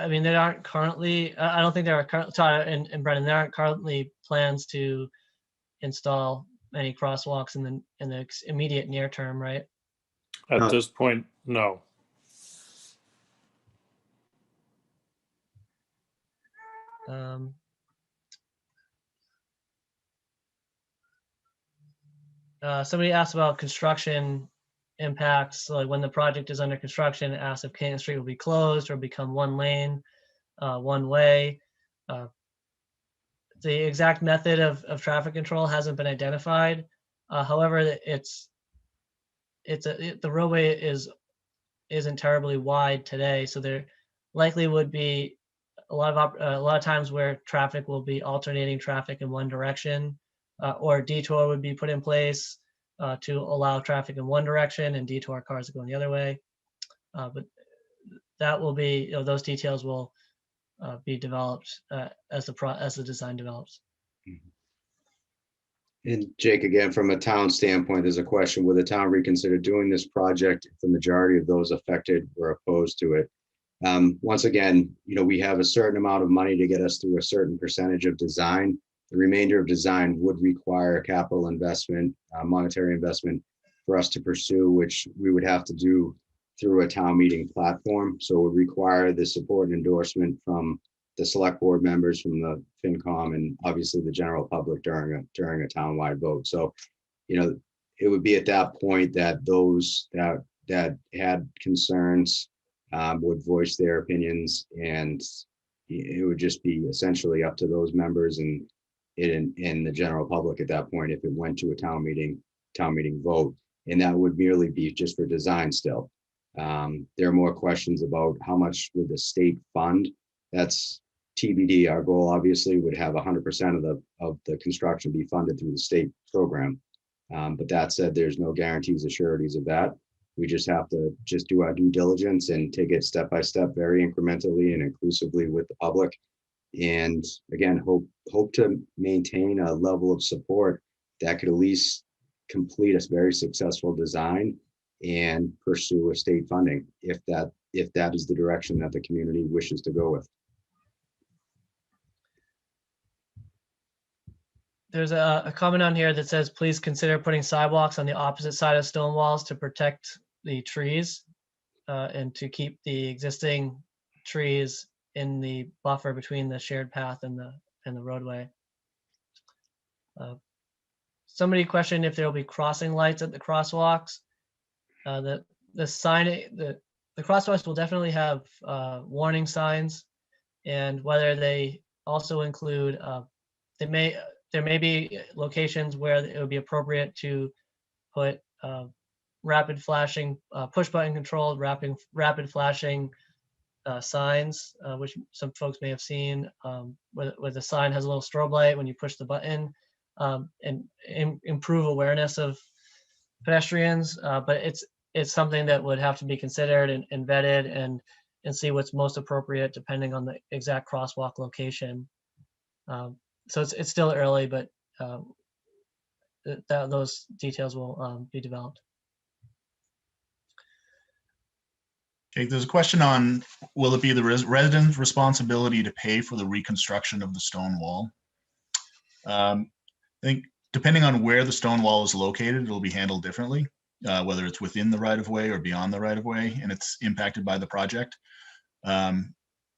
mean, there aren't currently, I don't think there are currently, Todd and Brendan, there aren't currently plans to install any crosswalks in the immediate near term, right? At this point, no. Somebody asked about construction impacts, like when the project is under construction, asked if Canton Street will be closed or become one lane, one way. The exact method of traffic control hasn't been identified. However, the roadway isn't terribly wide today, so there likely would be a lot of times where traffic will be alternating traffic in one direction, or a detour would be put in place to allow traffic in one direction and detour cars going the other way. But that will be, those details will be developed as the design develops. And Jake, again, from a town standpoint, there's a question, will the town reconsider doing this project if the majority of those affected were opposed to it? Once again, we have a certain amount of money to get us through a certain percentage of design. The remainder of design would require capital investment, monetary investment for us to pursue, which we would have to do through a town meeting platform. So it would require the support and endorsement from the select board members, from the FinCom, and obviously the general public during a townwide vote. So, it would be at that point that those that had concerns would voice their opinions, and it would just be essentially up to those members and the general public at that point if it went to a town meeting vote. And that would merely be just for design still. There are more questions about how much would the state fund. That's TBD. Our goal obviously would have 100% of the construction be funded through the state program. But that said, there's no guarantees or sureties of that. We just have to do our due diligence and take it step by step, very incrementally and inclusively with the public. And again, hope to maintain a level of support that could at least complete a very successful design and pursue a state funding if that is the direction that the community wishes to go with. There's a comment on here that says, please consider putting sidewalks on the opposite side of stone walls to protect the trees and to keep the existing trees in the buffer between the shared path and the roadway. Somebody questioned if there will be crossing lights at the crosswalks. The crosswalks will definitely have warning signs, and whether they also include, there may be locations where it would be appropriate to put rapid flashing, push button controlled rapid flashing signs, which some folks may have seen, where the sign has a little strobe light when you push the button, and improve awareness of pedestrians. But it's something that would have to be considered and vetted and see what's most appropriate depending on the exact crosswalk location. So it's still early, but those details will be developed. Okay, there's a question on, will it be the residents' responsibility to pay for the reconstruction of the stone wall? I think depending on where the stone wall is located, it'll be handled differently, whether it's within the right of way or beyond the right of way, and it's impacted by the project. I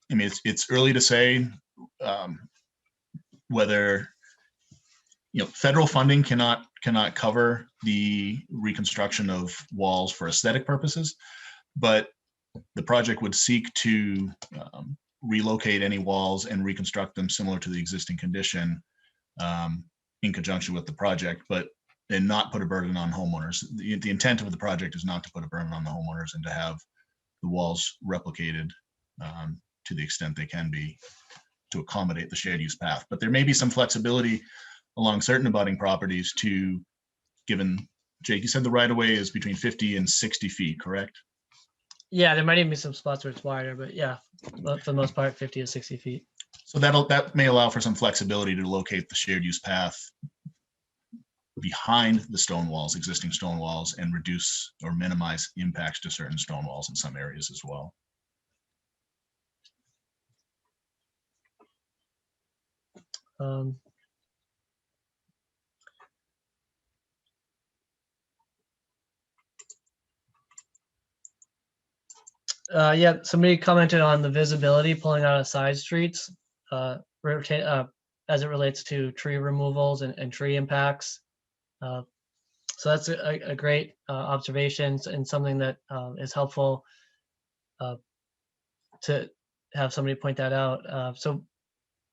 mean, it's early to say whether, federal funding cannot cover the reconstruction of walls for aesthetic purposes, but the project would seek to relocate any walls and reconstruct them similar to the existing condition in conjunction with the project, and not put a burden on homeowners. The intent of the project is not to put a burden on the homeowners and to have the walls replicated to the extent they can be to accommodate the shared use path. But there may be some flexibility along certain abutting properties given, Jake, you said the right of way is between 50 and 60 feet, correct? Yeah, there might even be some spots where it's wider, but yeah, but for the most part, 50 to 60 feet. So that may allow for some flexibility to locate the shared use path behind the stone walls, existing stone walls, and reduce or minimize impacts to certain stone walls in some areas as well. Yeah, somebody commented on the visibility pulling out of side streets as it relates to tree removals and tree impacts. So that's a great observation and something that is helpful to have somebody point that out. So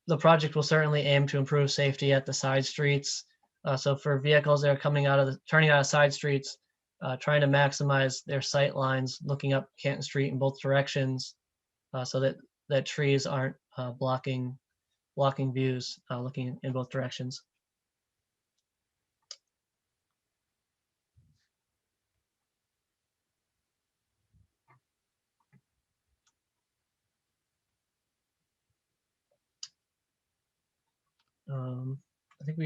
the project will certainly aim to improve safety at the side streets. So for vehicles that are turning out of side streets, trying to maximize their sight lines, looking up Canton Street in both directions, so that trees aren't blocking views, looking in both directions. I think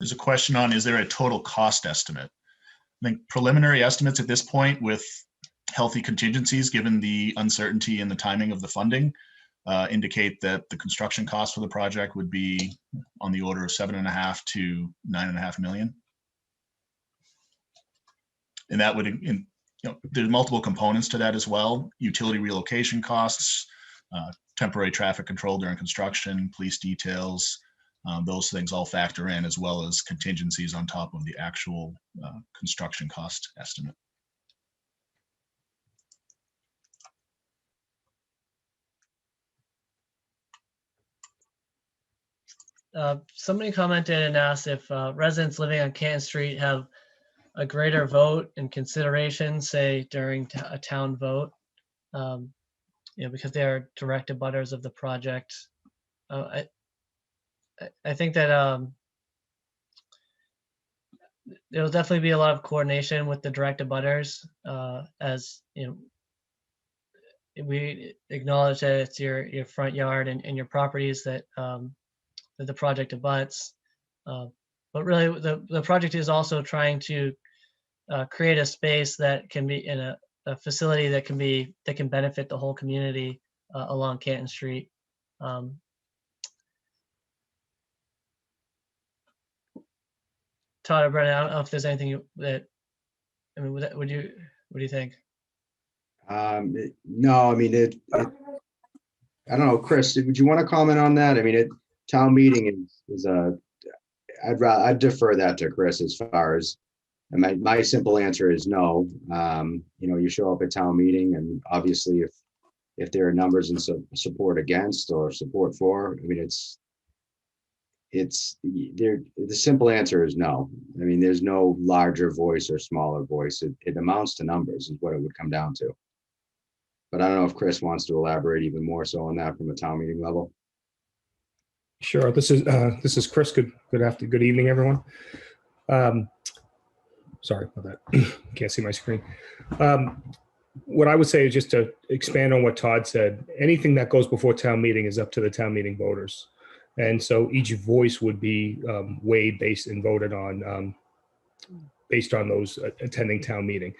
there's a question on, is there a total cost estimate? I think preliminary estimates at this point, with healthy contingencies given the uncertainty in the timing of the funding, indicate that the construction cost for the project would be on the order of $7.5 to $9.5 million. And that would, there's multiple components to that as well: utility relocation costs, temporary traffic control during construction, police details. Those things all factor in, as well as contingencies on top of the actual construction cost estimate. Somebody commented and asked if residents living on Canton Street have a greater vote in consideration, say during a town vote, because they are direct abutters of the project. I think that there will definitely be a lot of coordination with the direct abutters, as we acknowledge that it's your front yard and your properties that that the project abuts. But really, the project is also trying to create a space that can be in a facility that can benefit the whole community along Canton Street. Todd or Brennan, I don't know if there's anything what do you think? No, I mean, I don't know, Chris, would you want to comment on that? I mean, town meeting is I'd defer that to Chris as far as, and my simple answer is no. You show up at town meeting, and obviously if there are numbers and support against or support for, I mean, the simple answer is no. I mean, there's no larger voice or smaller voice. It amounts to numbers is what it would come down to. But I don't know if Chris wants to elaborate even more so on that from a town meeting level. Sure. This is Chris. Good evening, everyone. Sorry about that. Can't see my screen. What I would say is, just to expand on what Todd said, anything that goes before town meeting is up to the town meeting voters. And so each voice would be weighed based and voted on based on those attending town meeting.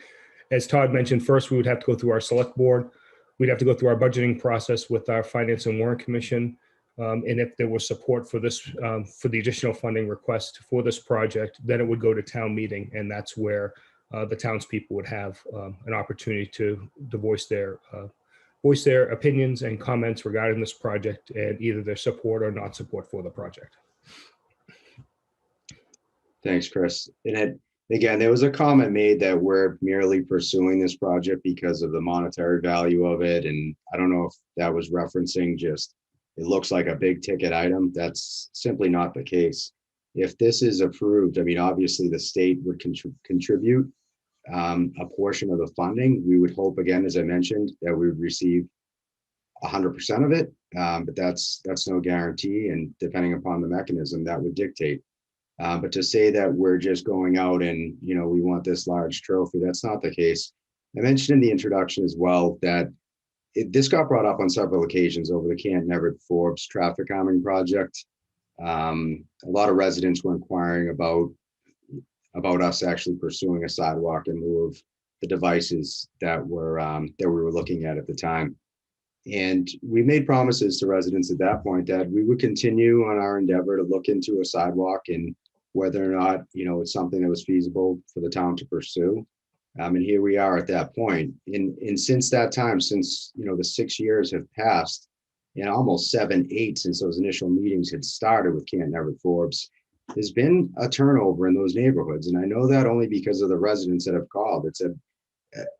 As Todd mentioned, first we would have to go through our select board. We'd have to go through our budgeting process with our Finance and Warrant Commission. And if there was support for this, for the additional funding request for this project, then it would go to town meeting. And that's where the townspeople would have an opportunity to voice their opinions and comments regarding this project, and either their support or not support for the project. Thanks, Chris. And again, there was a comment made that we're merely pursuing this project because of the monetary value of it. And I don't know if that was referencing just it looks like a big ticket item. That's simply not the case. If this is approved, I mean, obviously the state would contribute a portion of the funding. We would hope, again, as I mentioned, that we would receive 100% of it, but that's no guarantee, and depending upon the mechanism, that would dictate. But to say that we're just going out and, you know, we want this large trophy, that's not the case. I mentioned in the introduction as well that this got brought up on several occasions over the Canton Everett Forbes traffic calming project. A lot of residents were inquiring about us actually pursuing a sidewalk in lieu of the devices that we were looking at the time. And we made promises to residents at that point that we would continue on our endeavor to look into a sidewalk and whether or not, you know, it's something that was feasible for the town to pursue. And here we are at that point. And since that time, since, you know, the 6 years have passed, and almost 7, 8 since those initial meetings had started with Canton Everett Forbes, there's been a turnover in those neighborhoods. And I know that only because of the residents that have called. It said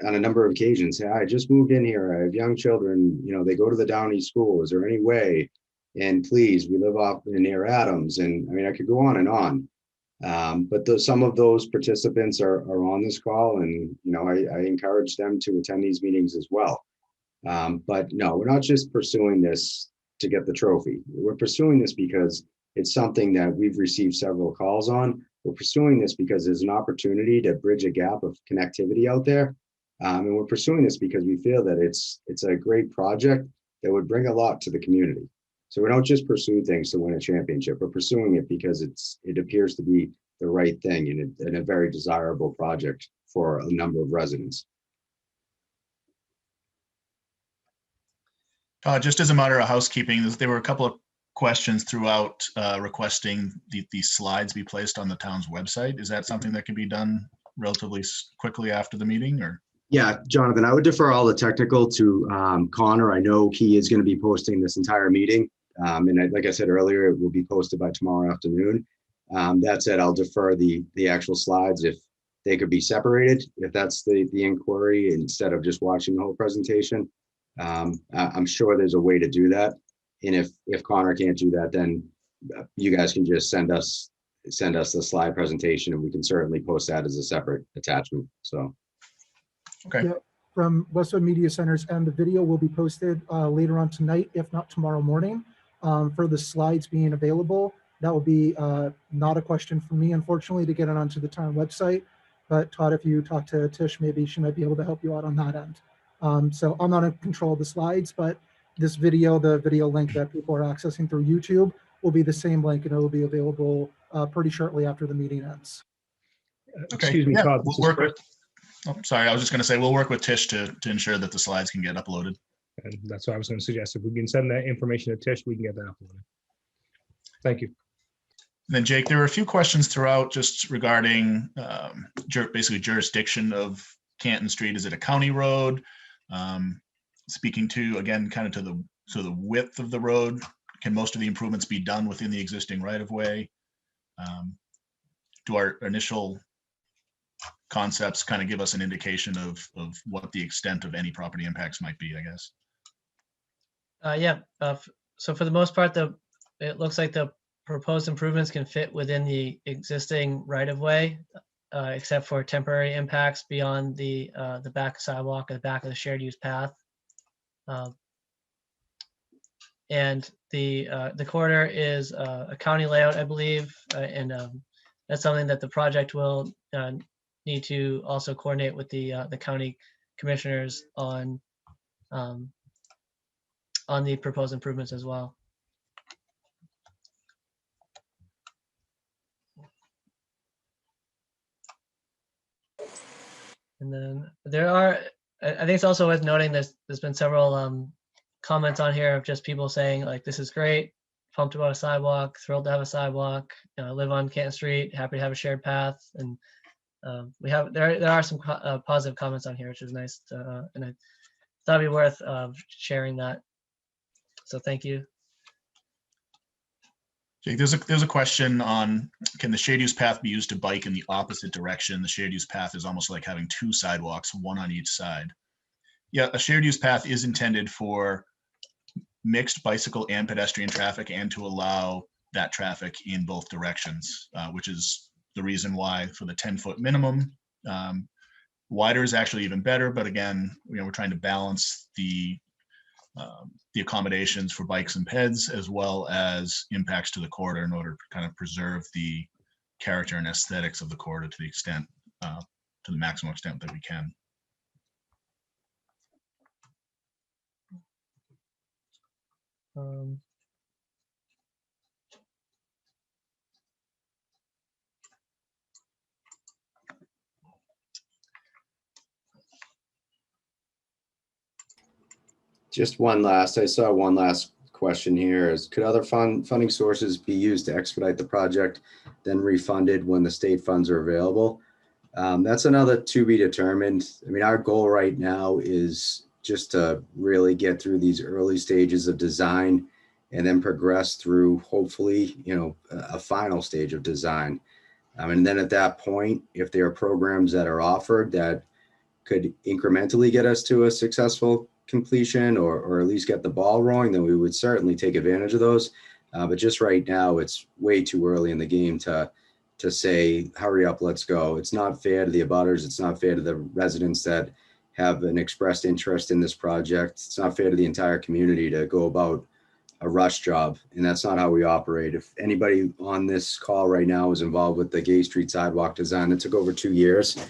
on a number of occasions, hey, I just moved in here. I have young children, you know, they go to the Downey School. Is there any way? And please, we live off near Adams. And I mean, I could go on and on. But some of those participants are on this call, and you know, I encourage them to attend these meetings as well. But no, we're not just pursuing this to get the trophy. We're pursuing this because it's something that we've received several calls on. We're pursuing this because there's an opportunity to bridge a gap of connectivity out there. And we're pursuing this because we feel that it's a great project that would bring a lot to the community. So we don't just pursue things to win a championship. We're pursuing it because it appears to be the right thing and a very desirable project for a number of residents. Just as a matter of housekeeping, there were a couple of questions throughout requesting these slides be placed on the town's website. Is that something that can be done relatively quickly after the meeting, or? Yeah, Jonathan, I would defer all the technical to Connor. I know he is going to be posting this entire meeting. And like I said earlier, it will be posted by tomorrow afternoon. That said, I'll defer the actual slides if they could be separated, if that's the inquiry, instead of just watching the whole presentation. I'm sure there's a way to do that. And if Connor can't do that, then you guys can just send us the slide presentation, and we can certainly post that as a separate attachment. So. Okay. Yeah, from Westwood Media Centers, and the video will be posted later on tonight, if not tomorrow morning. For the slides being available, that will be not a question for me, unfortunately, to get it onto the town website. But Todd, if you talk to Tish, maybe she might be able to help you out on that end. So I'm not in control of the slides, but this video, the video link that people are accessing through YouTube, will be the same link, and it will be available pretty shortly after the meeting ends. Okay. Excuse me, Yeah, Todd. we'll work with. Oh, sorry, I was just going to say we'll work with Tish to ensure that the slides can get uploaded. And that's what I was going to suggest. If we can send that information to Tish, we can get that uploaded. Thank you. And then Jake, there were a few questions throughout just regarding basically jurisdiction of Canton Street. Is it a county road? Speaking to, again, kind of to the width of the road, can most of the improvements be done within the existing right of way? Do our initial concepts kind of give us an indication of what the extent of any property impacts might be, I guess? Yeah. So for the most part, it looks like the proposed improvements can fit within the existing right-of-way, except for temporary impacts beyond the back sidewalk or the back of the shared use path. And the corridor is a county layout, I believe, and that's something that the project will need to also coordinate with the county commissioners on the proposed improvements as well. And then I think it's also worth noting there's been several comments on here of just people saying like, this is great, pumped about a sidewalk, thrilled to have a sidewalk, live on Canton Street, happy to have a shared path. And there are some positive comments on here, which is nice and I thought it'd be worth sharing that. So thank you. Jake, there's a question on, can the shared use path be used to bike in the opposite direction? The shared use path is almost like having two sidewalks, one on each side. Yeah, a shared use path is intended for mixed bicycle and pedestrian traffic and to allow that traffic in both directions, which is the reason why for the 10-foot minimum, wider is actually even better. But again, we're trying to balance the accommodations for bikes and peds as well as impacts to the corridor in order to kind of preserve the character and aesthetics of the corridor to the extent, to the maximum extent that we can. I saw one last question here is, could other funding sources be used to expedite the project, then refunded when the state funds are available? That's another to be determined. I mean, our goal right now is just to really get through these early stages of design and then progress through, hopefully, a final stage of design. And then at that point, if there are programs that are offered that could incrementally get us to a successful completion or at least get the ball rolling, then we would certainly take advantage of those. But just right now, it's way too early in the game to say, hurry up, let's go. It's not fair to the abutters. It's not fair to the residents that have an expressed interest in this project. It's not fair to the entire community to go about a rush job. And that's not how we operate. If anybody on this call right now is involved with the Gay Street sidewalk design, it took over 2 years.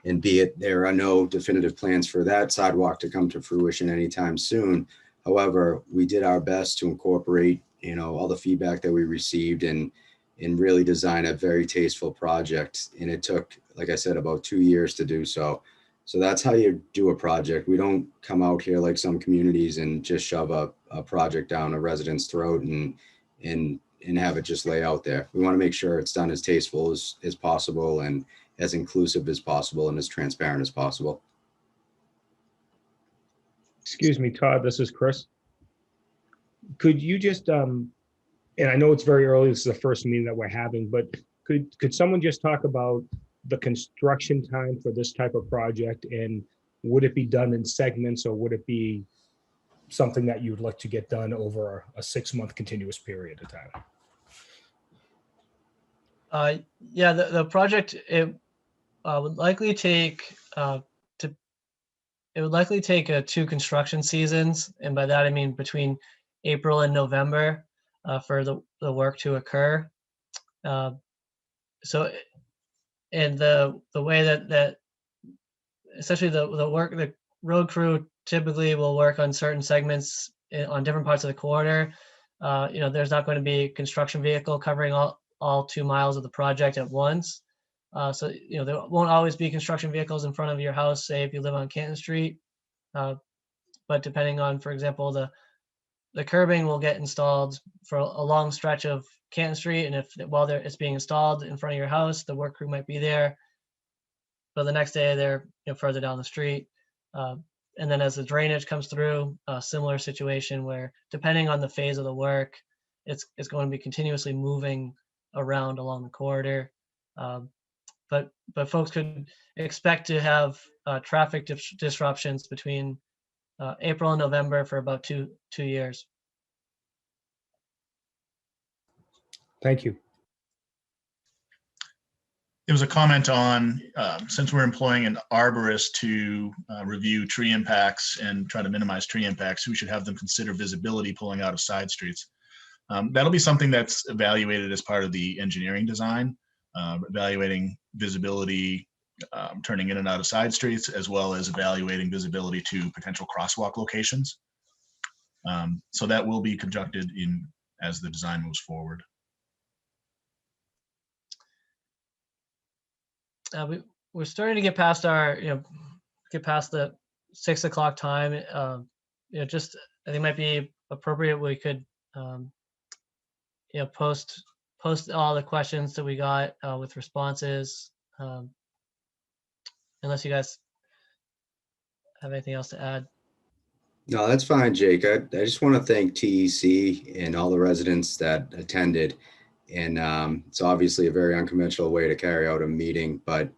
And be it, there are no definitive plans for that sidewalk to come to fruition anytime soon. However, we did our best to incorporate, all the feedback that we received and really design a very tasteful project. And it took, like I said, about 2 years to do so. So that's how you do a project. We don't come out here like some communities and just shove a project down a resident's throat and have it just lay out there. We want to make sure it's done as tasteful as possible and as inclusive as possible and as transparent as possible. Excuse me, Todd, this is Chris. Could you just, and I know it's very early, this is the first meeting that we're having, but could someone just talk about the construction time for this type of project, and would it be done in segments, or would it be something that you would like to get done over a 6-month continuous period of time? Yeah, the project, it would likely take two construction seasons, and by that I mean between April and November for the work to occur. So, and the way that essentially the road crew typically will work on certain segments on different parts of the corridor. There's not going to be a construction vehicle covering all 2 miles of the project at once. So there won't always be construction vehicles in front of your house, say if you live on Canton Street. But depending on, for example, the curbing will get installed for a long stretch of Canton Street, and if while it's being installed in front of your house, the work crew might be there. But the next day they're further down the street. And then as the drainage comes through, a similar situation where depending on the phase of the work, it's going to be continuously moving around along the corridor. But folks could expect to have traffic disruptions between April and November for about two years. Thank you. There was a comment on, since we're employing an arborist to review tree impacts and try to minimize tree impacts, we should have them consider visibility pulling out of side streets. That'll be something that's evaluated as part of the engineering design, evaluating visibility, turning in and out of side streets, as well as evaluating visibility to potential crosswalk locations. So that will be conducted as the design moves forward. We're starting to get past the 6 o'clock time. Just I think it might be appropriate we could post all the questions that we got with responses, unless you guys have anything else to add. No, that's fine, Jake. I just want to thank TEC and all the residents that attended. And it's obviously a very unconventional way to carry out a meeting, but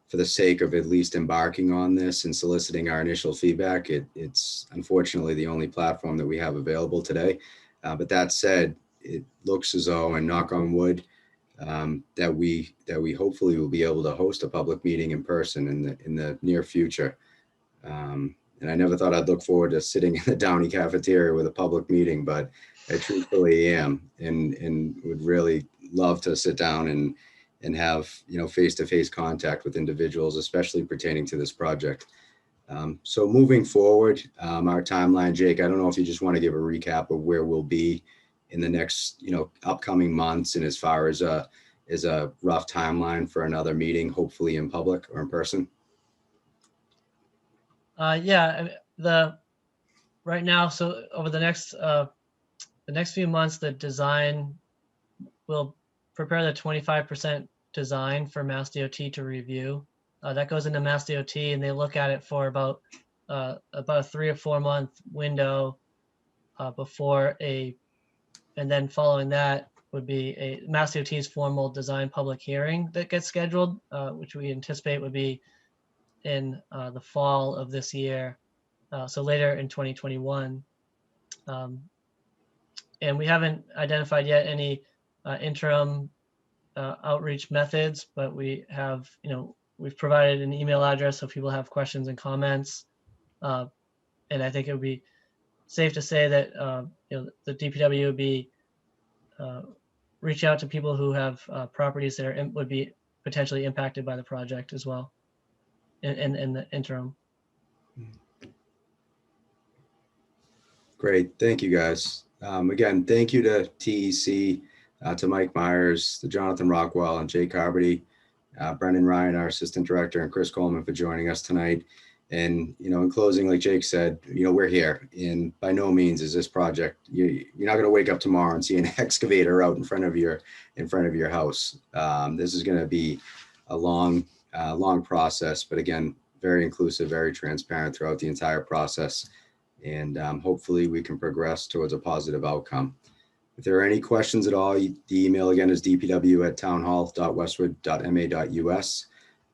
for the sake of at least embarking on this and soliciting our initial feedback, it's unfortunately the only platform that we have available today. But that said, it looks as though, and knock on wood, that we hopefully will be able to host a public meeting in person in the near future. And I never thought I'd look forward to sitting in the Downey cafeteria with a public meeting, but I truthfully am, and would really love to sit down and have, face-to-face contact with individuals, especially pertaining to this project. So moving forward, our timeline, Jake, I don't know if you just want to give a recap of where we'll be in the next, upcoming months, and as far as a rough timeline for another meeting, hopefully in public or in person. Yeah, right now, so over the next few months, the design will prepare the 25% design for Mass DOT to review. That goes into Mass DOT, and they look at it for about a 3 or 4 month window before and then following that would be a Mass DOT's formal design public hearing that gets scheduled, which we anticipate would be in the fall of this year, so later in 2021. And we haven't identified yet any interim outreach methods, but we have, we've provided an email address so people have questions and comments. And I think it would be safe to say that the DPW would be reach out to people who have properties that would be potentially impacted by the project as well in the interim. Great. Thank you, guys. Again, thank you to TEC, to Mike Myers, to Jonathan Rockwell, and Jay Carberty, Brendan Ryan, our Assistant Director, and Chris Coleman for joining us tonight. And, in closing, like Jake said, we're here. And by no means is this project, you're not going to wake up tomorrow and see an excavator out in front of your house. This is going to be a long process, but again, very inclusive, very transparent throughout the entire process. And hopefully we can progress towards a positive outcome. If there are any questions at all, the email again is dpw@townhall.westwood.ma.us.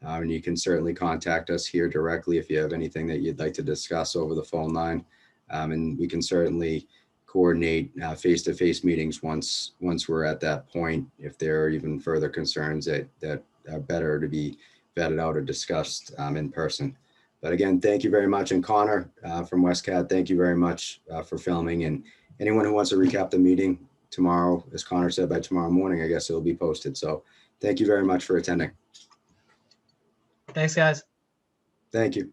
And you can certainly contact us here directly if you have anything that you'd like to discuss over the phone line. And we can certainly coordinate face-to-face meetings once we're at that point, if there are even further concerns that are better to be vetted out or discussed in person. But again, thank you very much. And Connor from WestCat, thank you very much for filming. And anyone who wants to recap the meeting tomorrow, as Connor said, by tomorrow morning, I guess it'll be posted. So thank you very much for attending. Thanks, guys. Thank you.